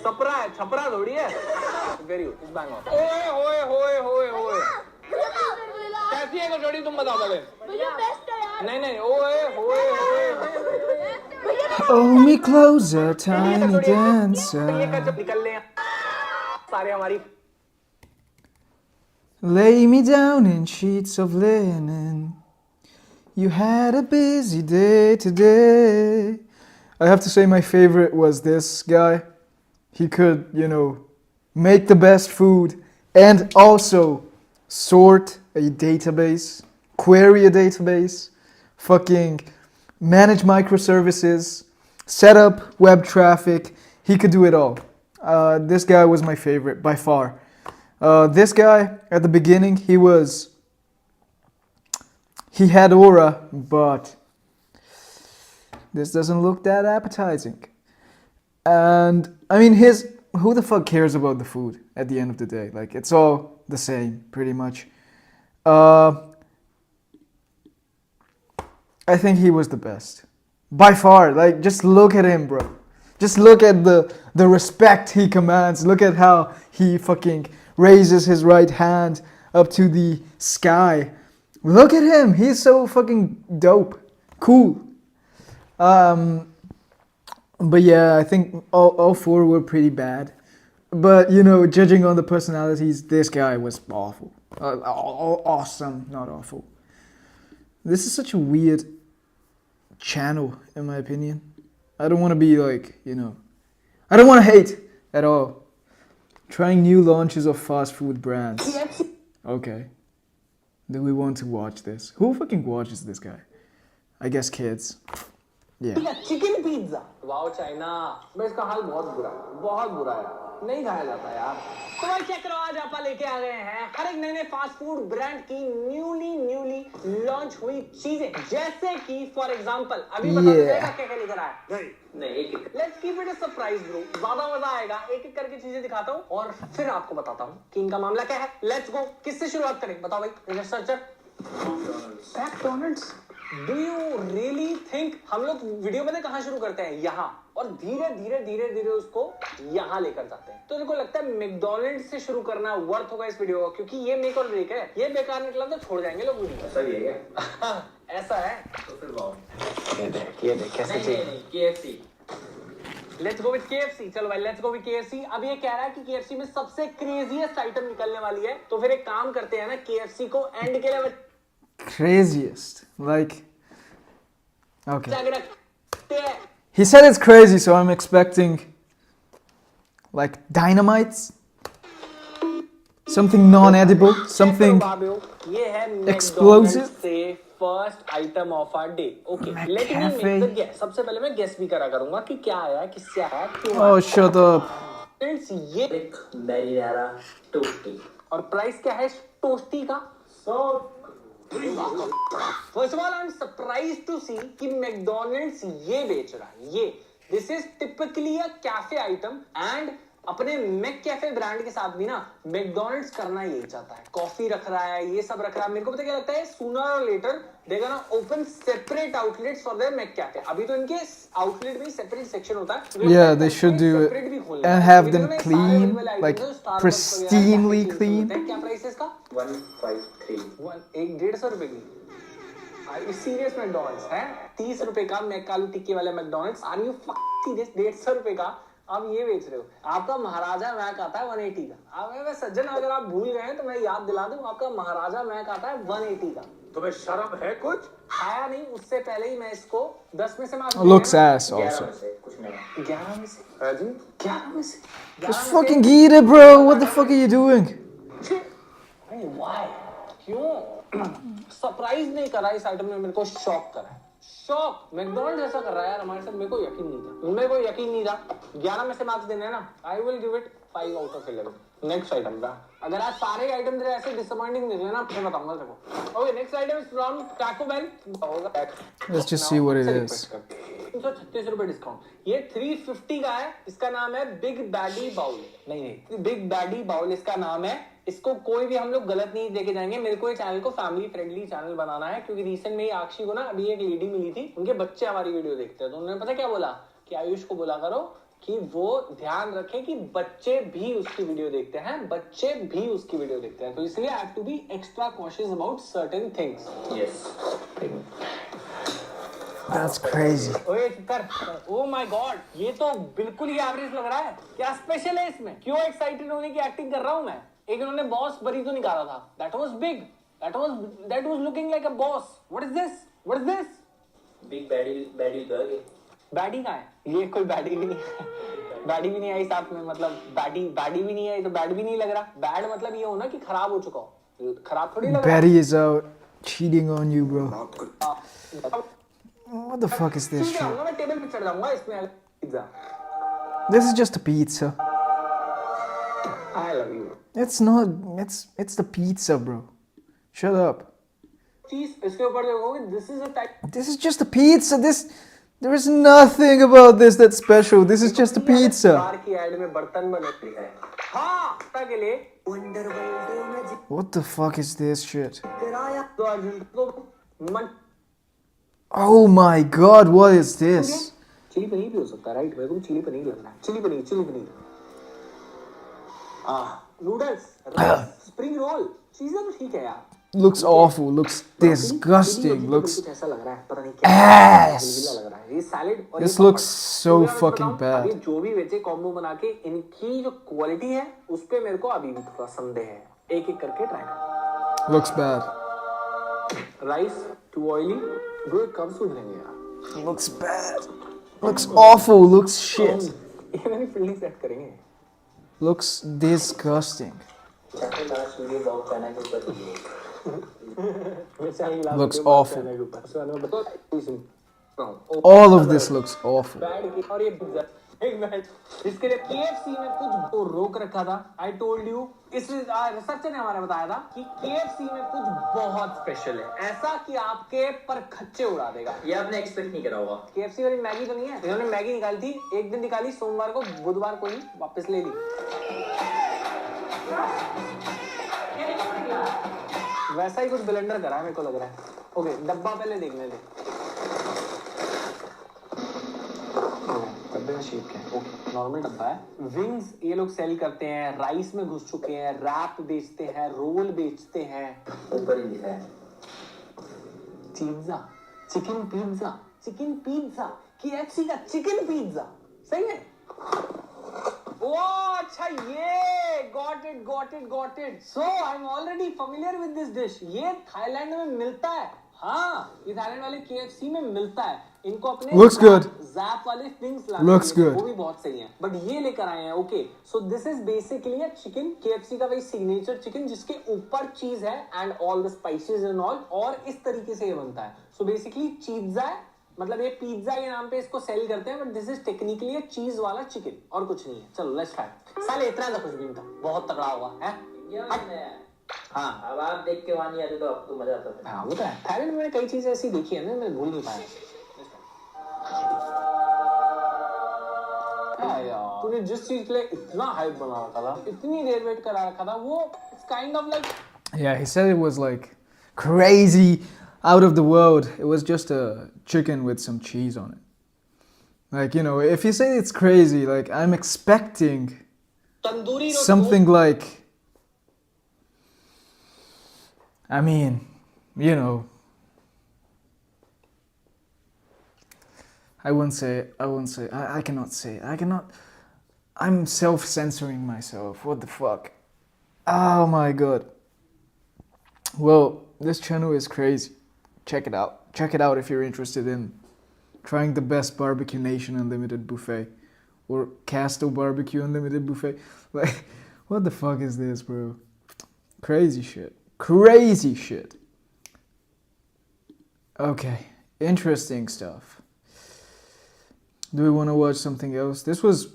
सपरा है छपरा थोड़ी है वेरी गुड इस बैंग ऑन ओए होए होए होए होए कैसी है कचौड़ी तुम बताओ पहले भैया बेस्ट है यार नहीं नहीं ओए होए होए Hold me closer, tiny dancer. ये कचौड़ी निकल ले सारे हमारी Lay me down in sheets of linen. You had a busy day today. I have to say my favorite was this guy. He could, you know, make the best food and also sort a database, query a database, fucking manage microservices, set up web traffic. He could do it all. This guy was my favorite by far. This guy, at the beginning, he had aura, but this doesn't look that appetizing. And, I mean, who the fuck cares about the food at the end of the day? Like, it's all the same, pretty much. I think he was the best. By far, like, just look at him, bro. Just look at the respect he commands. Look at how he fucking raises his right hand up to the sky. Look at him. He's so fucking dope. Cool. But yeah, I think all four were pretty bad. But, you know, judging on the personalities, this guy was awful. Awesome, not awful. This is such a weird channel, in my opinion. I don't want to be like, you know, I don't want to hate at all. Trying new launches of fast food brands. Okay. Do we want to watch this? Who fucking watches this guy? I guess kids. Yeah. Chicken pizza wow China मैं इसका हाल बहुत बुरा है नहीं खाया जाता यार तो भाई चेक करो आज आप लेके आ गए हैं हर एक नए फास्ट फूड ब्रांड की न्यूली लॉन्च हुई चीजें जैसे कि फॉर एग्जांपल अभी बता देगा क्या लेकर आया नहीं एक let's keep it a surprise bro ज्यादा मजा आएगा एक एक करके चीजें दिखाता हूँ और फिर आपको बताता हूँ कि इनका मामला क्या है लेट्स गो किससे शुरुआत करें बताओ भाई searcher McDonald's do you really think हम लोग वीडियो में कहां शुरू करते हैं यहाँ और धीरे उसको यहाँ लेकर जाते हैं तो देखो लगता है मैकडॉनल्ड्स से शुरू करना वर्थ होगा इस वीडियो का क्योंकि ये मेक और ब्रेक है ये बेकार निकला तो छोड़ जाएंगे लोग वीडियो सही है ऐसा है तो फिर ये देख कैसे चाहिए KFC let's go with KFC चलो भाई लेट्स गो विद KFC अब ये कह रहा है कि KFC में सबसे क्रेजीएस्ट आइटम निकलने वाली है तो फिर एक काम करते हैं ना KFC को एंड के लिए Craziest, like, okay. He said it's crazy, so I'm expecting, like, dynamites, something non-edible, something explosive. First item of our day okay let me make the guess सबसे पहले मैं गेस भी करा करूंगा कि क्या आया किससे आया क्यों Oh, shut up. फ्रेंड्स ये एक मैरिनारा टोस्टी और प्राइस क्या है टोस्टी का first of all I am surprised to see कि मैकडॉनल्ड्स ये बेच रहा है ये this is typically a cafe item and अपने मैक कैफे ब्रांड के साथ भी ना मैकडॉनल्ड्स करना यही चाहता है कॉफी रख रहा है ये सब रख रहा है मेरे को पता क्या लगता है सूनर और later they gonna open separate outlets for their McCafe अभी तो इनके आउटलेट में सेपरेट सेक्शन होता है Yeah, they should do it and have them clean, like pristinely clean. क्या प्राइस है इसका 153 150 रुपए की सीरियस मैकडॉनल्ड्स है 30 रुपए का मैकालू टिक्की वाला मैकडॉनल्ड्स आर यू सीरियस 150 रुपए का आप ये बेच रहे हो आपका महाराजा मैक आता है 180 का अब सज्जन अगर आप भूल गए तो मैं याद दिला दूं आपका महाराजा मैक आता है 180 का तुम्हें शर्म है कुछ खाया नहीं उससे पहले ही मैं इसको 10 में से मार्क्स Looks ass also. 11 में से जी 11 में से Just fucking eat it, bro. What the fuck are you doing? Why? क्यों सरप्राइज नहीं करा इस आइटम ने मेरे को शॉक करा शॉक मैकडॉनल्ड्स ऐसा कर रहा है यार हमारे साथ मेरे को यकीन नहीं था 11 में से मार्क्स देने हैं ना I will give it 5 out of 11 next item का अगर आज सारे आइटम तेरे ऐसे डिसअपॉइंटिंग निकले ना मैं बताऊंगा तेरे को okay next item is from Taco Bell Let's just see what it is. 336 रुपए डिस्काउंट ये 350 का है इसका नाम है बिग बैडी बाउल नहीं बिग बैडी बाउल इसका नाम है इसको कोई भी हम लोग गलत नहीं देके जाएंगे मेरे को ये चैनल को फैमिली फ्रेंडली चैनल बनाना है क्योंकि रिसेंट में ही आक्षी को ना अभी एक लेडी मिली थी उनके बच्चे हमारी वीडियो देखते हैं तो उन्होंने पता क्या बोला कि आयुष को बोला करो कि वो ध्यान रखे कि बच्चे भी उसकी वीडियो देखते हैं तो इसलिए I have to be extra cautious about certain things yes That's crazy. ओए कर ओ माय गॉड ये तो बिल्कुल ही एवरेज लग रहा है क्या स्पेशल है इसमें क्यों एक्साइटेड होने की एक्टिंग कर रहा हूं मैं एक इन्होंने बॉस बरी तो निकाला था that was big that was looking like a boss what is this big baddie का है ये कोई बैडी भी नहीं आई साथ में मतलब बैडी भी नहीं आई तो बैड भी नहीं लग रहा बैड मतलब ये हो ना कि खराब हो चुका हो खराब थोड़ी लग रहा Betty is out cheating on you, bro. What the fuck is this shit? मैं टेबल पे चढ़ जाऊंगा इसमें pizza This is just a pizza. I love you. It's not. It's the pizza, bro. Shut up. चीज इसके ऊपर देखोगे this is a type This is just a pizza. There is nothing about this that's special. This is just a pizza. बार की add में बर्तन बने हैं हाँ के लिए What the fuck is this shit? तो Oh my god, what is this? Chilli paneer भी हो सकता है, राइट? मेरे को चिली पनीर लग रहा है. Chilli paneer. Noodles, spring roll, चीजें तो ठीक है यार. Looks awful. Looks disgusting. Looks कुछ ऐसा लग रहा है, पता नहीं क्या ass. लग रहा है. ये सैलेड और This ये looks पापड़. so तो यार मैं fucking बताऊं, अभी bad. जो भी बेचे कॉम्बो बना के इनकी जो क्वालिटी है उस पे मेरे को अभी भी थोड़ा संदेह है. एक एक करके ट्राई कर. Looks bad. Rice too oily, bro ये कब सुधरेंगे यार? Looks bad. Looks awful. Looks shit. ये मैंने फील्डिंग सेट करेंगे. Looks disgusting. Looks awful. All of this looks awful. और ये एक मिनट, इसके लिए KFC ने कुछ वो रोक रखा था. I told you, इस रिसर्चर ने हमारे बताया था कि KFC में कुछ बहुत स्पेशल है, ऐसा कि आपके पर खच्चे उड़ा देगा. ये आपने एक्सपेक्ट नहीं करा होगा. KFC वाली मैगी तो नहीं है. इन्होंने मैगी निकाली थी, एक दिन निकाली, सोमवार को, बुधवार को ही वापस ले ली. वैसा ही कुछ ब्लेंडर करा है मेरे को लग रहा है. ओके, डब्बा पहले देखने दे. डब्बे में शेप क्या है? ओके, नॉर्मल डब्बा है. विंग्स ये लोग सेल करते हैं, राइस में घुस चुके हैं, रैप बेचते हैं, रोल बेचते हैं. ऊपर ही लिखा है पिज्जा, चिकन पिज्जा, KFC का चिकन पिज्जा. सही है. ओह अच्छा, ये got it. So I am already familiar with this dish. ये थाईलैंड में मिलता है. हाँ, ये थाईलैंड वाले KFC में मिलता है. इनको अपने Looks good. ज़ैप वाले थिंग्स लाने Looks चाहिए. good. वो भी बहुत सही है. बट ये लेकर आए हैं. Okay, so this is basically a chicken, KFC का वही सिग्नेचर चिकन जिसके ऊपर चीज है and all the spices and all, और इस तरीके से ये बनता है. सो बेसिकली चीज़ा है, मतलब ये पिज्जा के नाम पे इसको सेल करते हैं, but this is technically a चीज वाला चिकन और कुछ नहीं है. चलो लेट्स ट्राई. साले इतना तो कुछ भी नहीं था, बहुत तगड़ा हुआ है. हाँ, अब आप देख के वहां नहीं आते तो आपको मजा आता था. हाँ वो तो है. थाईलैंड में मैंने कई चीजें ऐसी देखी है ना, मैं भूल नहीं पाया. यार तूने जिस चीज के लिए इतना हाइप बना रखा था, इतनी देर वेट करा रखा था, वो it's kind of like. Yeah, he said it was like crazy, out of the world. It was just a chicken with some cheese on it. Like, you know, if you say it's crazy, like I'm expecting something like, I mean, you know, I cannot, I'm self-censoring myself. What the fuck? Oh my god. Well, this channel is crazy. Check it out. Check it out if you're interested in trying the best Barbecue Nation Unlimited buffet or Castle Barbecue Unlimited buffet. Like, what the fuck is this, bro? Crazy shit. Crazy shit. Okay, interesting stuff. Do we want to watch something else? This was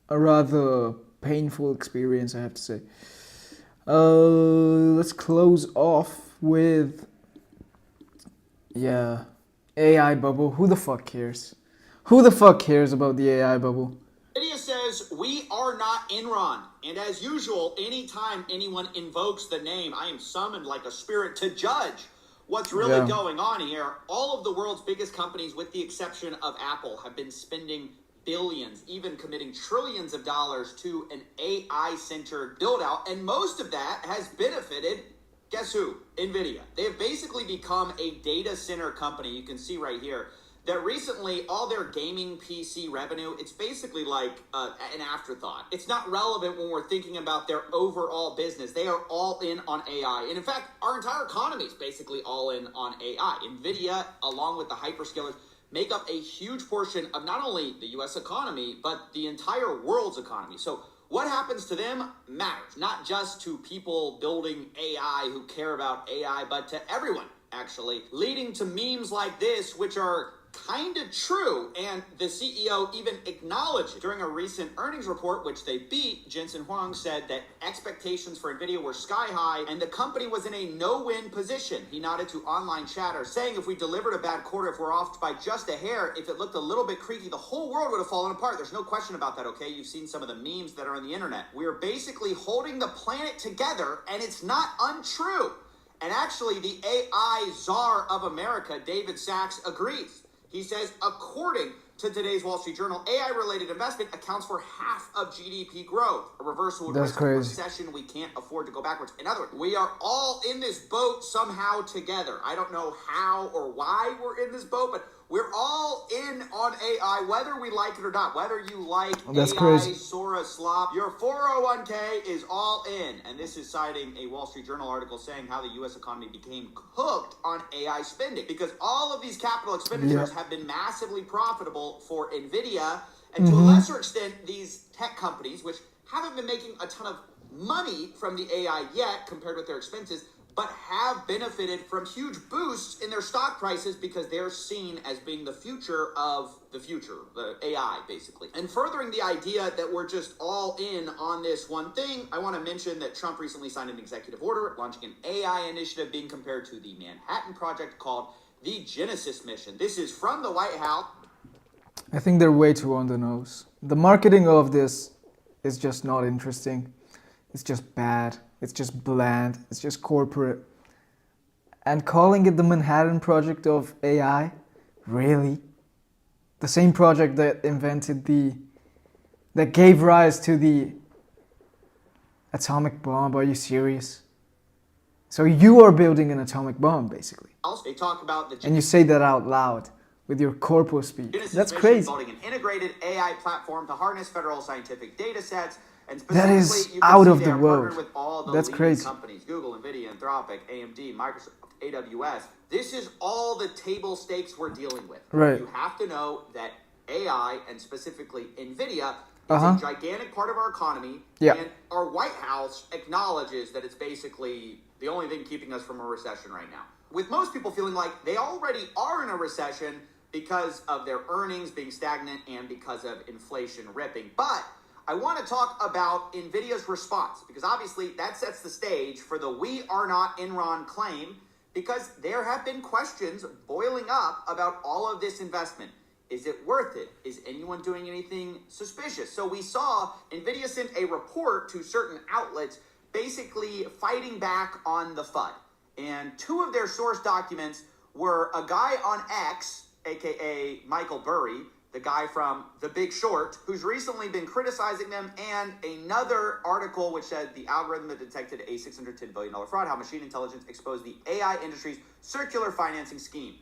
a rather painful experience, I have to say. Let's close off with, yeah, AI bubble. Who the fuck cares? Who the fuck cares about the AI bubble? NVDA says we are not Enron, and as usual, anytime anyone invokes the name, I am summoned like a spirit to judge what's really going on here. All of the world's biggest companies, with the exception of Apple, have been spending billions, even committing trillions of dollars to an AI-centered build-out, and most of that has benefited, guess who? NVIDIA. They have basically become a data center company. You can see right here that recently all their gaming PC revenue, it's basically like an afterthought. It's not relevant when we're thinking about their overall business. They are all in on AI. And in fact, our entire economy is basically all in on AI. NVIDIA, along with the hyperscalers, make up a huge portion of not only the US economy, but the entire world's economy. So what happens to them matters, not just to people building AI who care about AI, but to everyone, actually, leading to memes like this, which are kind of true, and the CEO even acknowledged it. During a recent earnings report, which they beat, Jensen Huang said that expectations for NVIDIA were sky high, and the company was in a no-win position. He nodded to online chatter, saying if we delivered a bad quarter, if we're off by just a hair, if it looked a little bit creaky, the whole world would have fallen apart. There's no question about that, okay? You've seen some of the memes that are on the internet. We're basically holding the planet together, and it's not untrue. And actually, the AI czar of America, David Sachs, agrees. He says, according to today's Wall Street Journal, AI-related investment accounts for half of GDP growth. A reversal would risk a recession. We can't afford to go backwards. In other words, we are all in this boat somehow together. I don't know how or why we're in this boat, but we're all in on AI, whether we like it or not. Whether you like AI, Sora, slop, your 401k is all in. And this is citing a Wall Street Journal article saying how the U.S. economy became hooked on AI spending. Because all of these capital expenditures have been massively profitable for NVIDIA. And to a lesser extent, these tech companies, which haven't been making a ton of money from the AI yet compared with their expenses, but have benefited from huge boosts in their stock prices because they're seen as being the future of the future, the AI, basically. And furthering the idea that we're just all in on this one thing, I want to mention that Trump recently signed an executive order launching an AI initiative being compared to the Manhattan Project called the Genesis Mission. This is from the White House. I think they're way too on the nose. The marketing of this is just not interesting. It's just bad. It's just bland. It's just corporate. And calling it the Manhattan Project of AI? Really? The same project that that gave rise to the atomic bomb. Are you serious? So you are building an atomic bomb, basically. They talk about the and you say that out loud with your corpo speak. That's crazy. Building an integrated AI platform to harness federal scientific data sets. And that is out of the world. With all the That's crazy. Companies, Google, NVIDIA, Anthropic, AMD, Microsoft, AWS. This is all the table stakes we're dealing with. Right. You have to know that AI, and specifically NVIDIA, is a gigantic part of our economy. Yeah. And our White House acknowledges that it's basically the only thing keeping us from a recession right now. With most people feeling like they already are in a recession because of their earnings being stagnant and because of inflation ripping. But I want to talk about NVIDIA's response, because obviously that sets the stage for the "we are not Enron" claim, because there have been questions boiling up about all of this investment. Is it worth it? Is anyone doing anything suspicious? So we saw NVIDIA sent a report to certain outlets basically fighting back on the FUD. And two of their source documents were a guy on X, aka Michael Burry, the guy from The Big Short, who's recently been criticizing them, and another article which said the algorithm that detected a $610 billion fraud, how machine intelligence exposed the AI industry's circular financing scheme.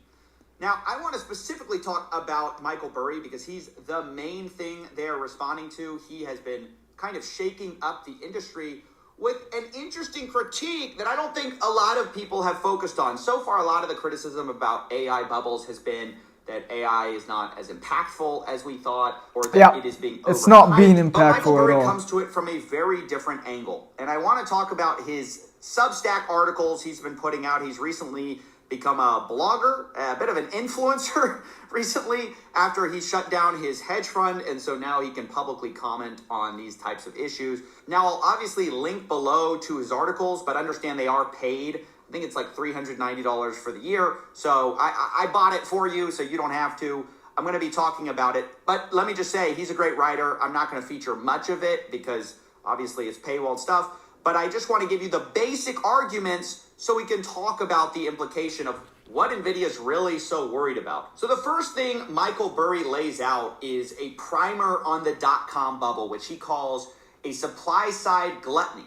Now, I want to specifically talk about Michael Burry because he's the main thing they're responding to. He has been kind of shaking up the industry with an interesting critique that I don't think a lot of people have focused on. So far, a lot of the criticism about AI bubbles has been that AI is not as impactful as we thought, or that it is being overhyped. It's not being impactful but Michael Burry at all. comes to it from a very different angle. And I want to talk about his Substack articles he's been putting out. He's recently become a blogger, a bit of an influencer recently after he shut down his hedge fund. And so now he can publicly comment on these types of issues. Now, I'll obviously link below to his articles, but understand they are paid. I think it's like $390 for the year. So I bought it for you, so you don't have to. I'm going to be talking about it. But let me just say, he's a great writer. I'm not going to feature much of it because obviously it's paywalled stuff. But I just want to give you the basic arguments so we can talk about the implication of what NVIDIA is really so worried about. So the first thing Michael Burry lays out is a primer on the dot-com bubble, which he calls a supply-side gluttony.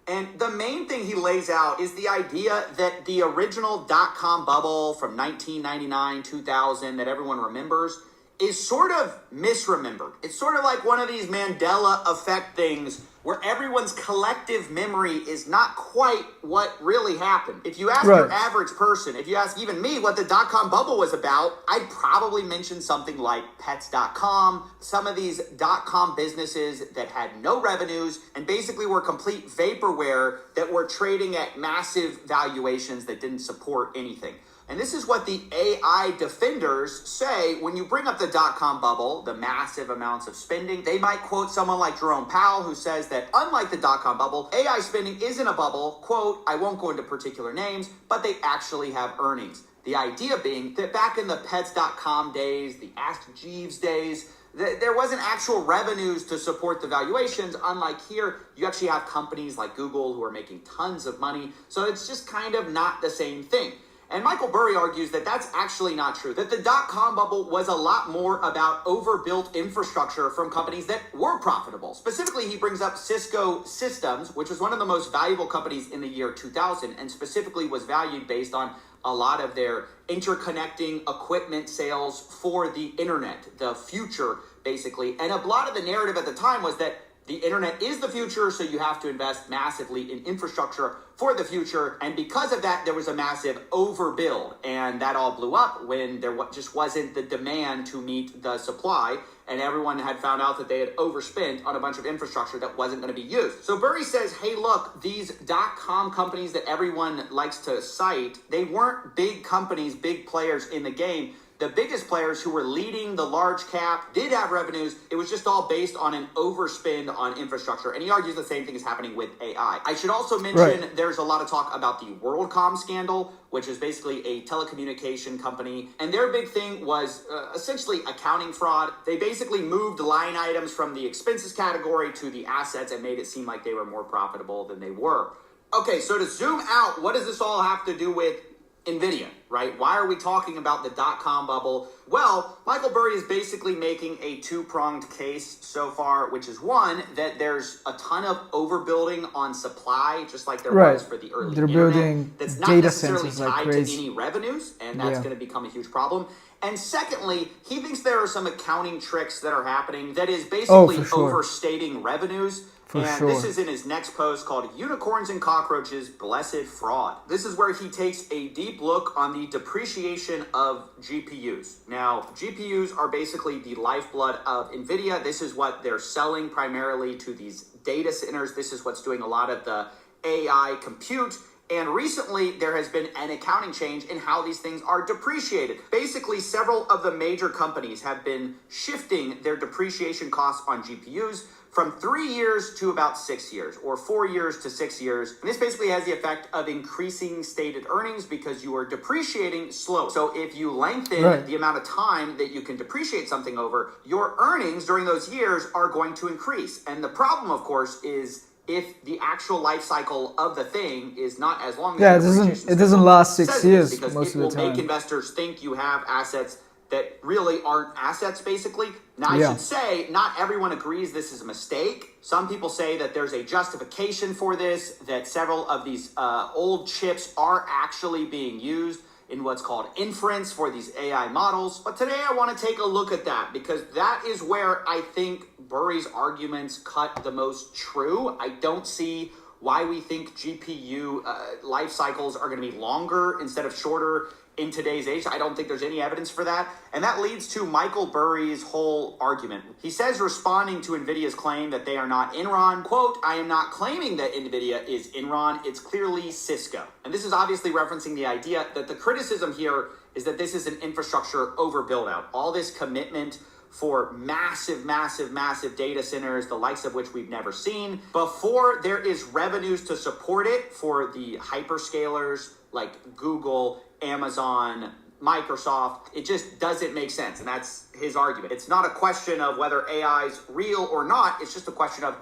And the main thing he lays out is the idea that the original dot-com bubble from 1999, 2000 that everyone remembers is sort of misremembered. It's sort of like one of these Mandela effect things where everyone's collective memory is not quite what really happened. If you ask your average person, if you ask even me what the dot-com bubble was about, I'd probably mention something like pets.com, some of these dot-com businesses that had no revenues and basically were complete vaporware that were trading at massive valuations that didn't support anything. And this is what the AI defenders say when you bring up the dot-com bubble, the massive amounts of spending. They might quote someone like Jerome Powell, who says that unlike the dot-com bubble, AI spending isn't a bubble. Quote, I won't go into particular names, but they actually have earnings. The idea being that back in the pets.com days, the Ask Jeeves days, there wasn't actual revenues to support the valuations. Unlike here, you actually have companies like Google who are making tons of money. So it's just kind of not the same thing. And Michael Burry argues that that's actually not true, that the dot-com bubble was a lot more about overbuilt infrastructure from companies that were profitable. Specifically, he brings up Cisco Systems, which was one of the most valuable companies in the year 2000, and specifically was valued based on a lot of their interconnecting equipment sales for the internet, the future, basically. And a lot of the narrative at the time was that the internet is the future, so you have to invest massively in infrastructure for the future. And because of that, there was a massive overbuild. And that all blew up when there just wasn't the demand to meet the supply. And everyone had found out that they had overspent on a bunch of infrastructure that wasn't going to be used. So Burry says, hey, look, these dot-com companies that everyone likes to cite, they weren't big companies, big players in the game. The biggest players who were leading the large cap did have revenues. It was just all based on an overspend on infrastructure. And he argues the same thing is happening with AI. I should also mention there's a lot of talk about the WorldCom scandal, which is basically a telecommunication company. And their big thing was essentially accounting fraud. They basically moved line items from the expenses category to the assets and made it seem like they were more profitable than they were. Okay, so to zoom out, what does this all have to do with NVIDIA, right? Why are we talking about the dot-com bubble? Well, Michael Burry is basically making a two-pronged case so far, which is one, that there's a ton of overbuilding on supply, just like there was for the early They're internet. building That's not data necessarily centers like tied crazy. to any revenues, and that's going to become a huge problem. And secondly, he thinks there are some accounting tricks that are happening that is basically overstating revenues. This is in his next post called Unicorns and Cockroaches, Blessed Fraud. This is where he takes a deep look on the depreciation of GPUs. Now, GPUs are basically the lifeblood of NVIDIA. This is what they're selling primarily to these data centers. This is what's doing a lot of the AI compute. And recently, there has been an accounting change in how these things are depreciated. Basically, several of the major companies have been shifting their depreciation costs on GPUs from 3 years to about 6 years, or 4 years to 6 years. And this basically has the effect of increasing stated earnings because you are depreciating slow. So if you lengthen the amount of time that you can depreciate something over, your earnings during those years are going to increase. And the problem, of course, is if the actual life cycle of the thing is not as long as it doesn't last 6 years most of the time. It will make investors think you have assets that really aren't assets, basically. Now, I should say, not everyone agrees this is a mistake. Some people say that there's a justification for this, that several of these old chips are actually being used in what's called inference for these AI models. But today I want to take a look at that because that is where I think Burry's arguments cut the most true. I don't see why we think GPU life cycles are going to be longer instead of shorter in today's age. I don't think there's any evidence for that. And that leads to Michael Burry's whole argument. He says, responding to NVIDIA's claim that they are not Enron, quote, I am not claiming that NVIDIA is Enron. It's clearly Cisco. And this is obviously referencing the idea that the criticism here is that this is an infrastructure overbuild out. All this commitment for massive, massive, massive data centers, the likes of which we've never seen, before there is revenues to support it for the hyperscalers like Google, Amazon, Microsoft. It just doesn't make sense. And that's his argument. It's not a question of whether AI is real or not. It's just a question of,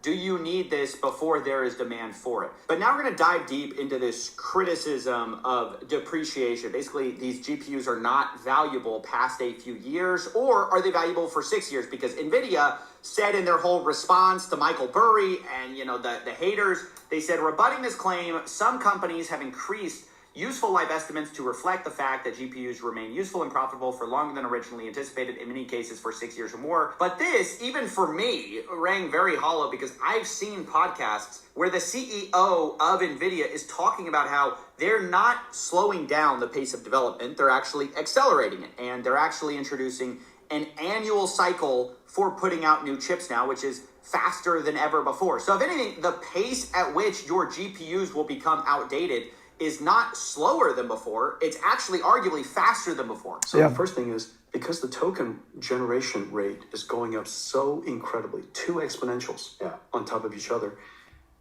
do you need this before there is demand for it? But now we're going to dive deep into this criticism of depreciation. Basically, these GPUs are not valuable past a few years, or are they valuable for 6 years? Because NVIDIA said in their whole response to Michael Burry and the haters, they said, rebutting this claim, some companies have increased useful life estimates to reflect the fact that GPUs remain useful and profitable for longer than originally anticipated, in many cases for 6 years or more. But this, even for me, rang very hollow because I've seen podcasts where the CEO of NVIDIA is talking about how they're not slowing down the pace of development, they're actually accelerating it. And they're actually introducing an annual cycle for putting out new chips now, which is faster than ever before. So if anything, the pace at which your GPUs will become outdated is not slower than before. It's actually arguably faster than before. So the first thing is, because the token generation rate is going up so incredibly, 2 exponentials on top of each other,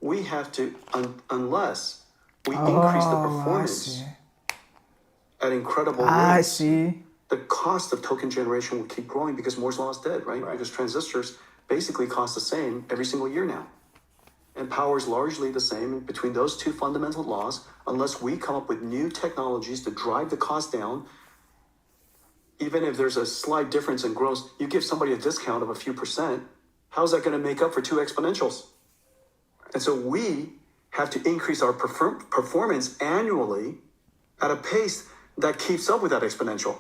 we have to, unless we increase the performance at incredible rates, the cost of token generation will keep growing because Moore's law is dead, right? Because transistors basically cost the same every single year now. And power is largely the same between those two fundamental laws, unless we come up with new technologies to drive the cost down. Even if there's a slight difference in growth, you give somebody a discount of a few percent, how's that going to make up for two exponentials? And so we have to increase our performance annually at a pace that keeps up with that exponential.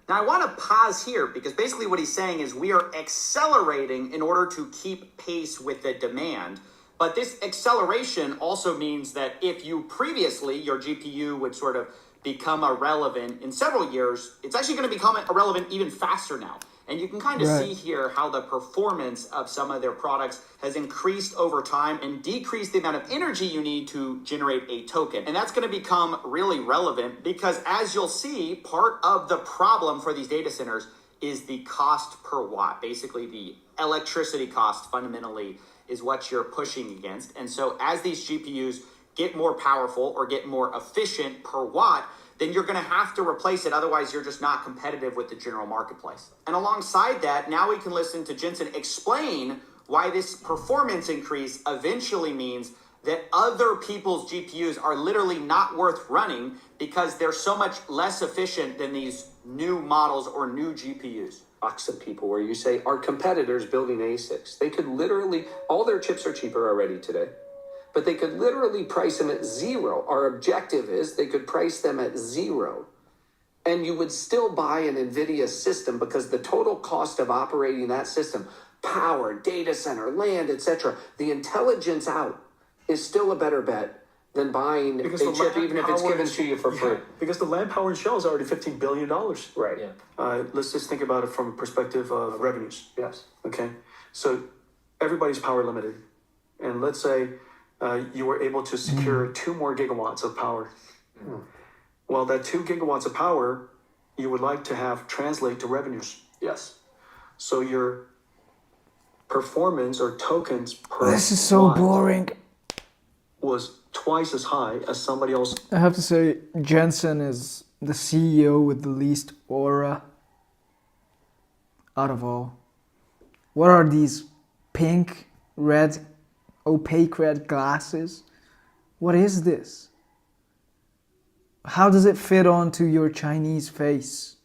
Now, I want to pause here because basically what he's saying is we are accelerating in order to keep pace with the demand. But this acceleration also means that if you previously, your GPU would sort of become irrelevant in several years, it's actually going to become irrelevant even faster now. And you can kind of see here how the performance of some of their products has increased over time and decreased the amount of energy you need to generate a token. And that's going to become really relevant because, as you'll see, part of the problem for these data centers is the cost per watt. Basically, the electricity cost fundamentally is what you're pushing against. And so as these GPUs get more powerful or get more efficient per watt, then you're going to have to replace it. Otherwise, you're just not competitive with the general marketplace. And alongside that, now we can listen to Jensen explain why this performance increase eventually means that other people's GPUs are literally not worth running because they're so much less efficient than these new models or new GPUs. Box of people where you say, our competitors building ASICs, they could literally, all their chips are cheaper already today, but they could literally price them at zero. Our objective is they could price them at zero. And you would still buy an NVIDIA system because the total cost of operating that system, power, data center, land, etc., the intelligence out is still a better bet than buying Because a the chip, land even if it's power given is- to you for free. Because the land, power, and shell is already $15 billion. Right. Yeah. Let's just think about it from a perspective of revenues. Yes. Okay. So everybody's power limited. And let's say you were able to secure 2 more gigawatts of power. Well, that 2 gigawatts of power you would like to have translate to revenues. Yes. So your performance or tokens per This is so watt boring. was twice as high as somebody else. I have to say, Jensen is the CEO with the least aura out of all. What are these pink, red, opaque red glasses? What is this? How does it fit onto your Chinese face?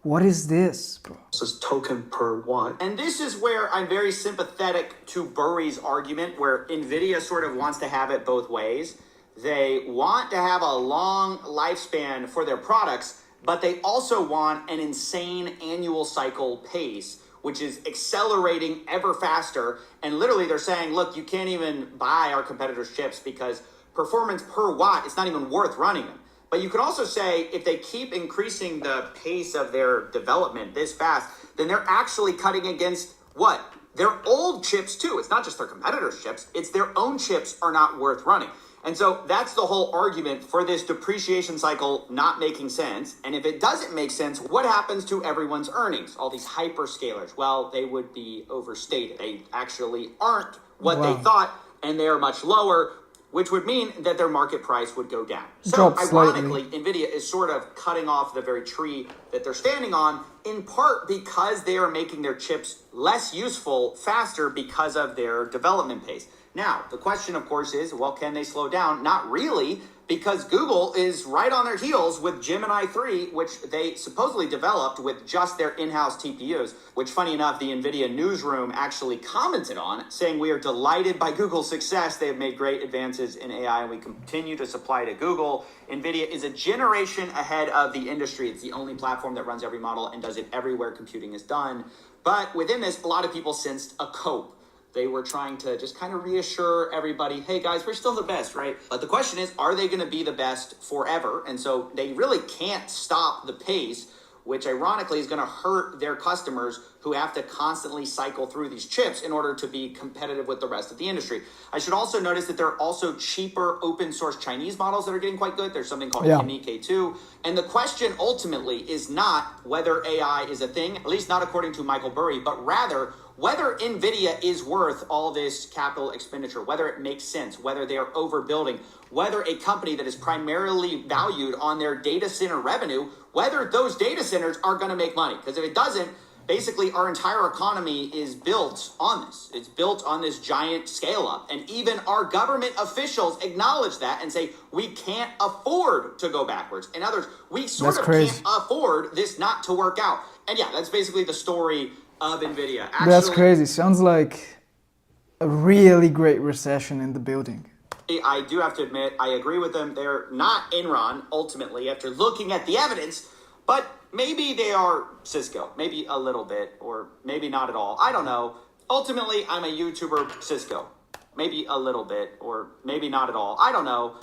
What is this, bro? This is token per watt. And this is where I'm very sympathetic to Burry's argument, where NVIDIA sort of wants to have it both ways. They want to have a long lifespan for their products, but they also want an insane annual cycle pace, which is accelerating ever faster. And literally they're saying, look, you can't even buy our competitors' chips because performance per watt, it's not even worth running them. But you could also say if they keep increasing the pace of their development this fast, then they're actually cutting against what? Their old chips too. It's not just their competitors' chips. It's their own chips are not worth running. And so that's the whole argument for this depreciation cycle not making sense. And if it doesn't make sense, what happens to everyone's earnings? All these hyperscalers, well, they would be overstated. They actually aren't what they thought, and they are much lower, which would mean that their market price would go down. So Drop ironically, NVIDIA is sort of cutting off the very tree that they're standing on, in part because they are making their chips less useful faster because of their development pace. Now, the question, of course, is, well, can they slow down? Not really, because Google is right on their heels with Gemini 3, which they supposedly developed with just their in-house TPUs, which, funny enough, the NVIDIA newsroom actually commented on, saying, we are delighted by Google's success. They have made great advances in AI, and we continue to supply to Google. NVIDIA is a generation ahead of the industry. It's the only platform that runs every model and does it everywhere computing is done. But within this, a lot of people sensed a cope. They were trying to just kind of reassure everybody, hey guys, we're still the best, right? But the question is, are they going to be the best forever? And so they really can't stop the pace, which ironically is going to hurt their customers who have to constantly cycle through these chips in order to be competitive with the rest of the industry. I should also notice that there are also cheaper open source Chinese models that are getting quite good. There's something called Kinike 2. And the question ultimately is not whether AI is a thing, at least not according to Michael Burry, but rather whether NVIDIA is worth all this capital expenditure, whether it makes sense, whether they are overbuilding, whether a company that is primarily valued on their data center revenue, whether those data centers are going to make money. Because if it doesn't, basically our entire economy is built on this. It's built on this giant scale up. And even our government officials acknowledge that and say, we can't afford to go backwards. In other words, we sort of can't afford this not to work out. And yeah, that's basically the story of NVIDIA. Actually, That's crazy. Sounds like a really great recession in the building. I do have to admit, I agree with them. They're not Enron, ultimately, after looking at the evidence, but maybe they are Cisco. Maybe a little bit, or maybe not at all. I don't know. Ultimately, I'm a YouTuber, Cisco. Maybe a little bit, or maybe not at all. I don't know.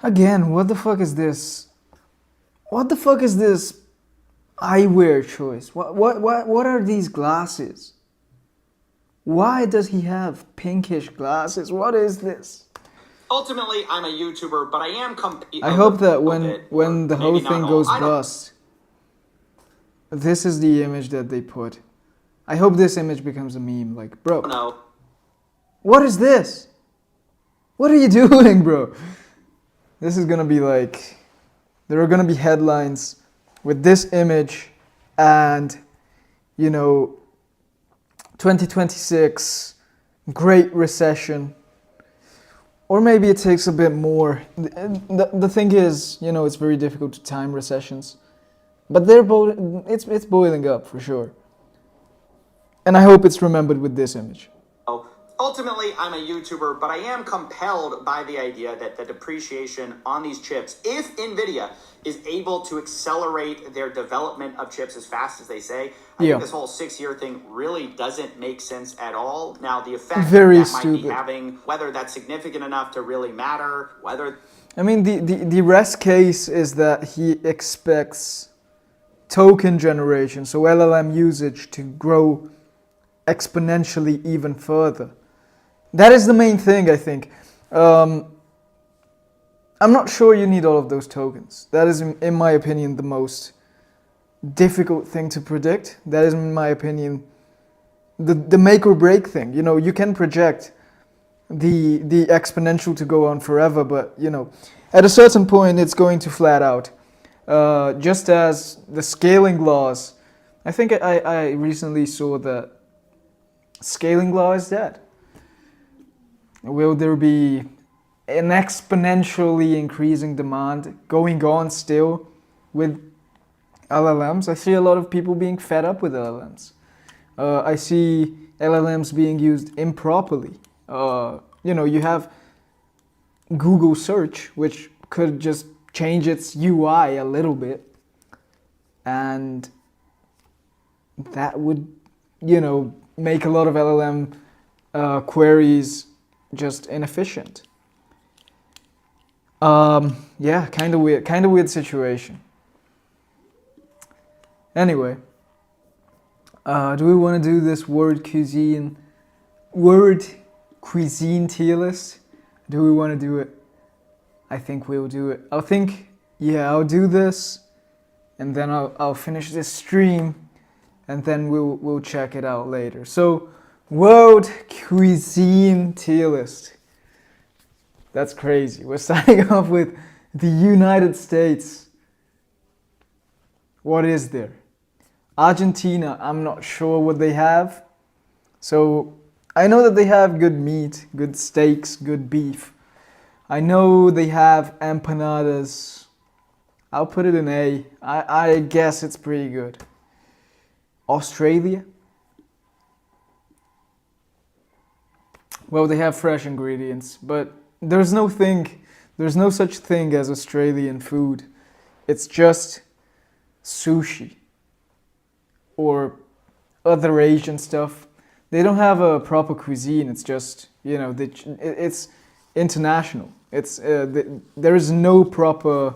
Again, what the fuck is this? What the fuck is this eyewear choice? What are these glasses? Why does he have pinkish glasses? What is this? Ultimately, I'm a YouTuber, but I am... I hope that when the whole thing goes bust, this is the image that they put. I hope this image becomes a meme. Like, bro, No. What is this? What are you doing, bro? This is gonna be like... There are gonna be headlines with this image and, you know, 2026, Great Recession. Or maybe it takes a bit more. The thing is, you know, it's very difficult to time recessions. But it's boiling up for sure. And I hope it's remembered with this image. Ultimately, I'm a YouTuber, but I am compelled by the idea that the depreciation on these chips, if NVIDIA is able to accelerate their development of chips as fast as they say, I think this whole 6-year thing really doesn't make sense at all. Now, the effect that might be having, whether that's significant enough to really matter, whether... I mean, the rest case is that he expects token generation, so LLM usage, to grow exponentially even further. That is the main thing, I think. I'm not sure you need all of those tokens. That is, in my opinion, the most difficult thing to predict. That is, in my opinion, the make or break thing. You know, you can project the exponential to go on forever, but, you know, at a certain point, it's going to flat out. Just as the scaling laws, I think I recently saw that scaling law is dead. Will there be an exponentially increasing demand going on still with LLMs? I see a lot of people being fed up with LLMs. I see LLMs being used improperly. You know, you have Google search, which could just change its UI a little bit, and that would, you know, make a lot of LLM queries just inefficient. Yeah, kind of weird situation. Anyway, do we want to do this word cuisine tier list? Do we want to do it? I think we'll do it. I'll do this, and then I'll finish this stream, and then we'll check it out later. So, world cuisine tier list. That's crazy. We're starting off with the United States. What is there? Argentina, I'm not sure what they have. So, I know that they have good meat, good steaks, good beef. I know they have empanadas. I'll put it in A. I guess it's pretty good. Australia? Well, they have fresh ingredients, but there's no such thing as Australian food. It's just sushi or other Asian stuff. They don't have a proper cuisine. It's just, you know, it's international. There is no proper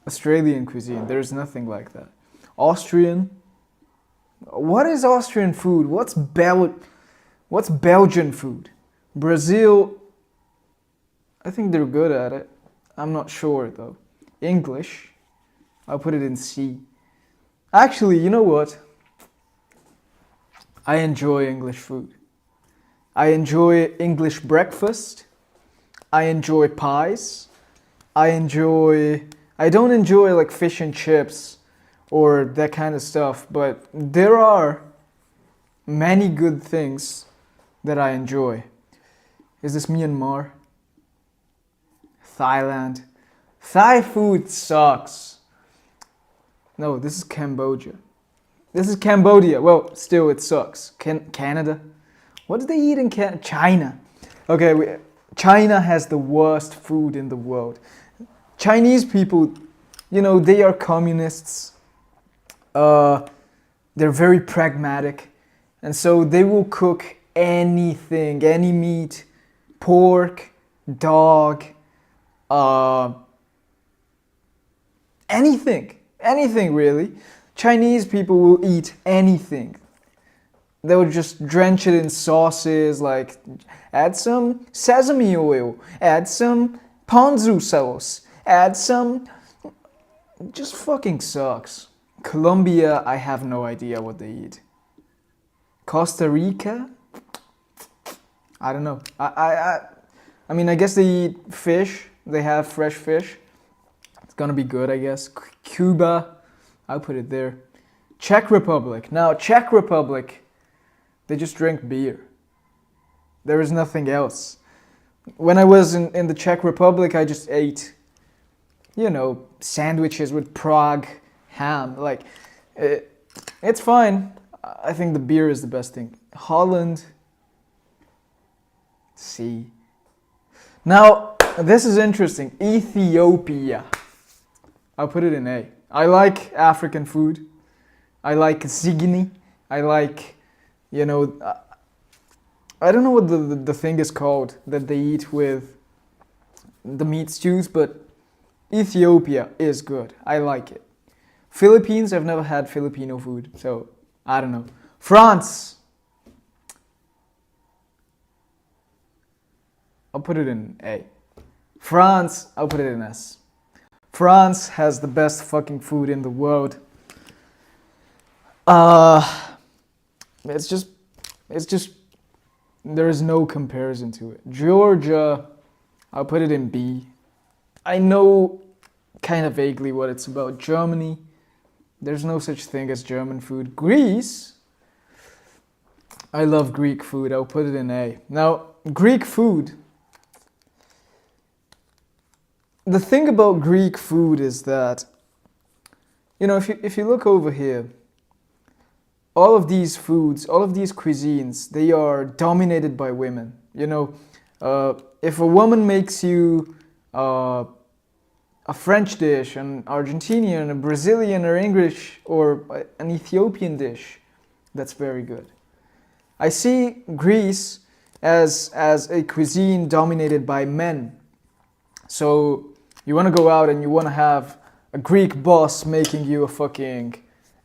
Australian cuisine. There is nothing like that. Austrian? What is Austrian food? What's Belgian food? Brazil, I think they're good at it. I'm not sure though. English, I'll put it in C. Actually, you know what? I enjoy English food. I enjoy English breakfast. I enjoy pies. I don't enjoy like fish and chips or that kind of stuff, but there are many good things that I enjoy. Is this Myanmar? Thailand? Thai food sucks. No, this is Cambodia. This is Cambodia. Well, still it sucks. Canada? What do they eat in Canada? China. Okay, China has the worst food in the world. Chinese people, they are communists. They're very pragmatic. And so they will cook anything, any meat, pork, dog, anything really. Chinese people will eat anything. They would just drench it in sauces, like add some sesame oil, add some ponzu sauce, add some... Just fucking sucks. Colombia, I have no idea what they eat. Costa Rica? I don't know. I mean, I guess they eat fish. They have fresh fish. It's gonna be good, I guess. Cuba, I'll put it there. Czech Republic. Now, Czech Republic, they just drink beer. There is nothing else. When I was in the Czech Republic, I just ate, sandwiches with Prague ham. Like, it's fine. I think the beer is the best thing. Holland, C. Now, this is interesting. Ethiopia. I'll put it in A. I like African food. I like zigini. I like, I don't know what the thing is called that they eat with the meat stews, but Ethiopia is good. I like it. Philippines, I've never had Filipino food, so I don't know. France. I'll put it in A. France, I'll put it in S. France has the best fucking food in the world. It's just, there is no comparison to it. Georgia, I'll put it in B. I know kind of vaguely what it's about. Germany, there's no such thing as German food. Greece, I love Greek food. I'll put it in A. Now, Greek food, the thing about Greek food is that, if you look over here, all of these foods, all of these cuisines, they are dominated by women. If a woman makes you a French dish, an Argentinian, a Brazilian, or English, or an Ethiopian dish, that's very good. I see Greece as a cuisine dominated by men. So you want to go out and you want to have a Greek boss making you a fucking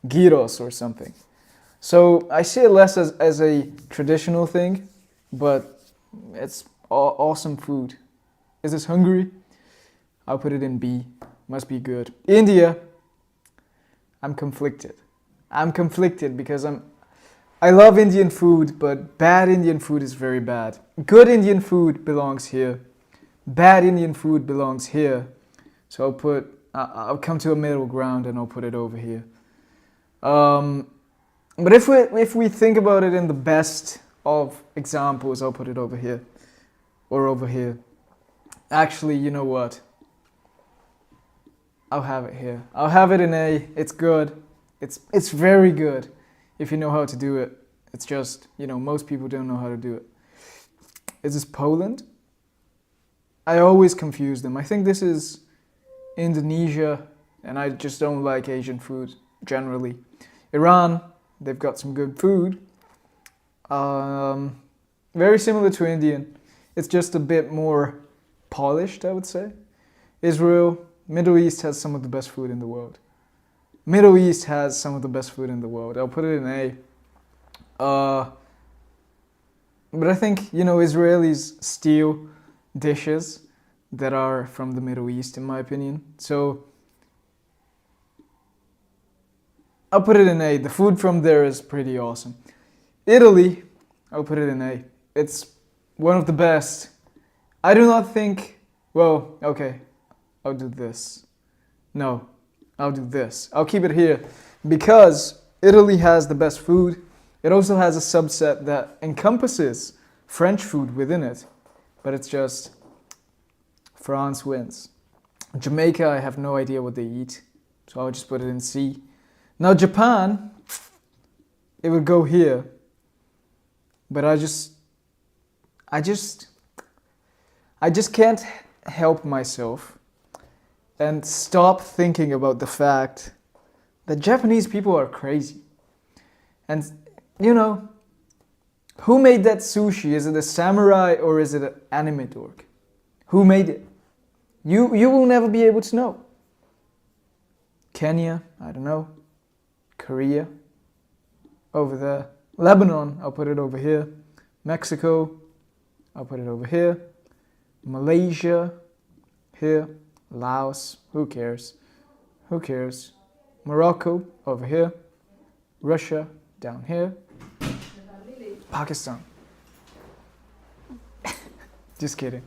gyros or something. So I see it less as a traditional thing, but it's awesome food. Is this Hungary? I'll put it in B. Must be good. India. I'm conflicted. Because I love Indian food, but bad Indian food is very bad. Good Indian food belongs here. Bad Indian food belongs here. So I'll come to a middle ground and I'll put it over here. But if we think about it in the best of examples, I'll put it over here. Or over here. Actually, you know what? I'll have it here. I'll have it in A. It's good. It's very good if you know how to do it. It's just, most people don't know how to do it. Is this Poland? I always confuse them. I think this is Indonesia, and I just don't like Asian food generally. Iran, they've got some good food. Very similar to Indian. It's just a bit more polished, I would say. Israel, Middle East has some of the best food in the world. Middle East has some of the best food in the world. I'll put it in A. But I think, Israelis steal dishes that are from the Middle East, in my opinion. So I'll put it in A. The food from there is pretty awesome. Italy, I'll put it in A. It's one of the best. I do not think, well, okay, I'll do this. No, I'll do this. I'll keep it here because Italy has the best food. It also has a subset that encompasses French food within it, but it's just France wins. Jamaica, I have no idea what they eat, so I'll just put it in C. Now Japan, it would go here, but I just can't help myself and stop thinking about the fact that Japanese people are crazy. And you know, who made that sushi? Is it a samurai or is it an anime dork? Who made it? You will never be able to know. Kenya, I don't know. Korea, over there. Lebanon, I'll put it over here. Mexico, I'll put it over here. Malaysia, here. Laos, who cares? Who cares? Morocco, over here. Russia, down here. Pakistan. Just kidding.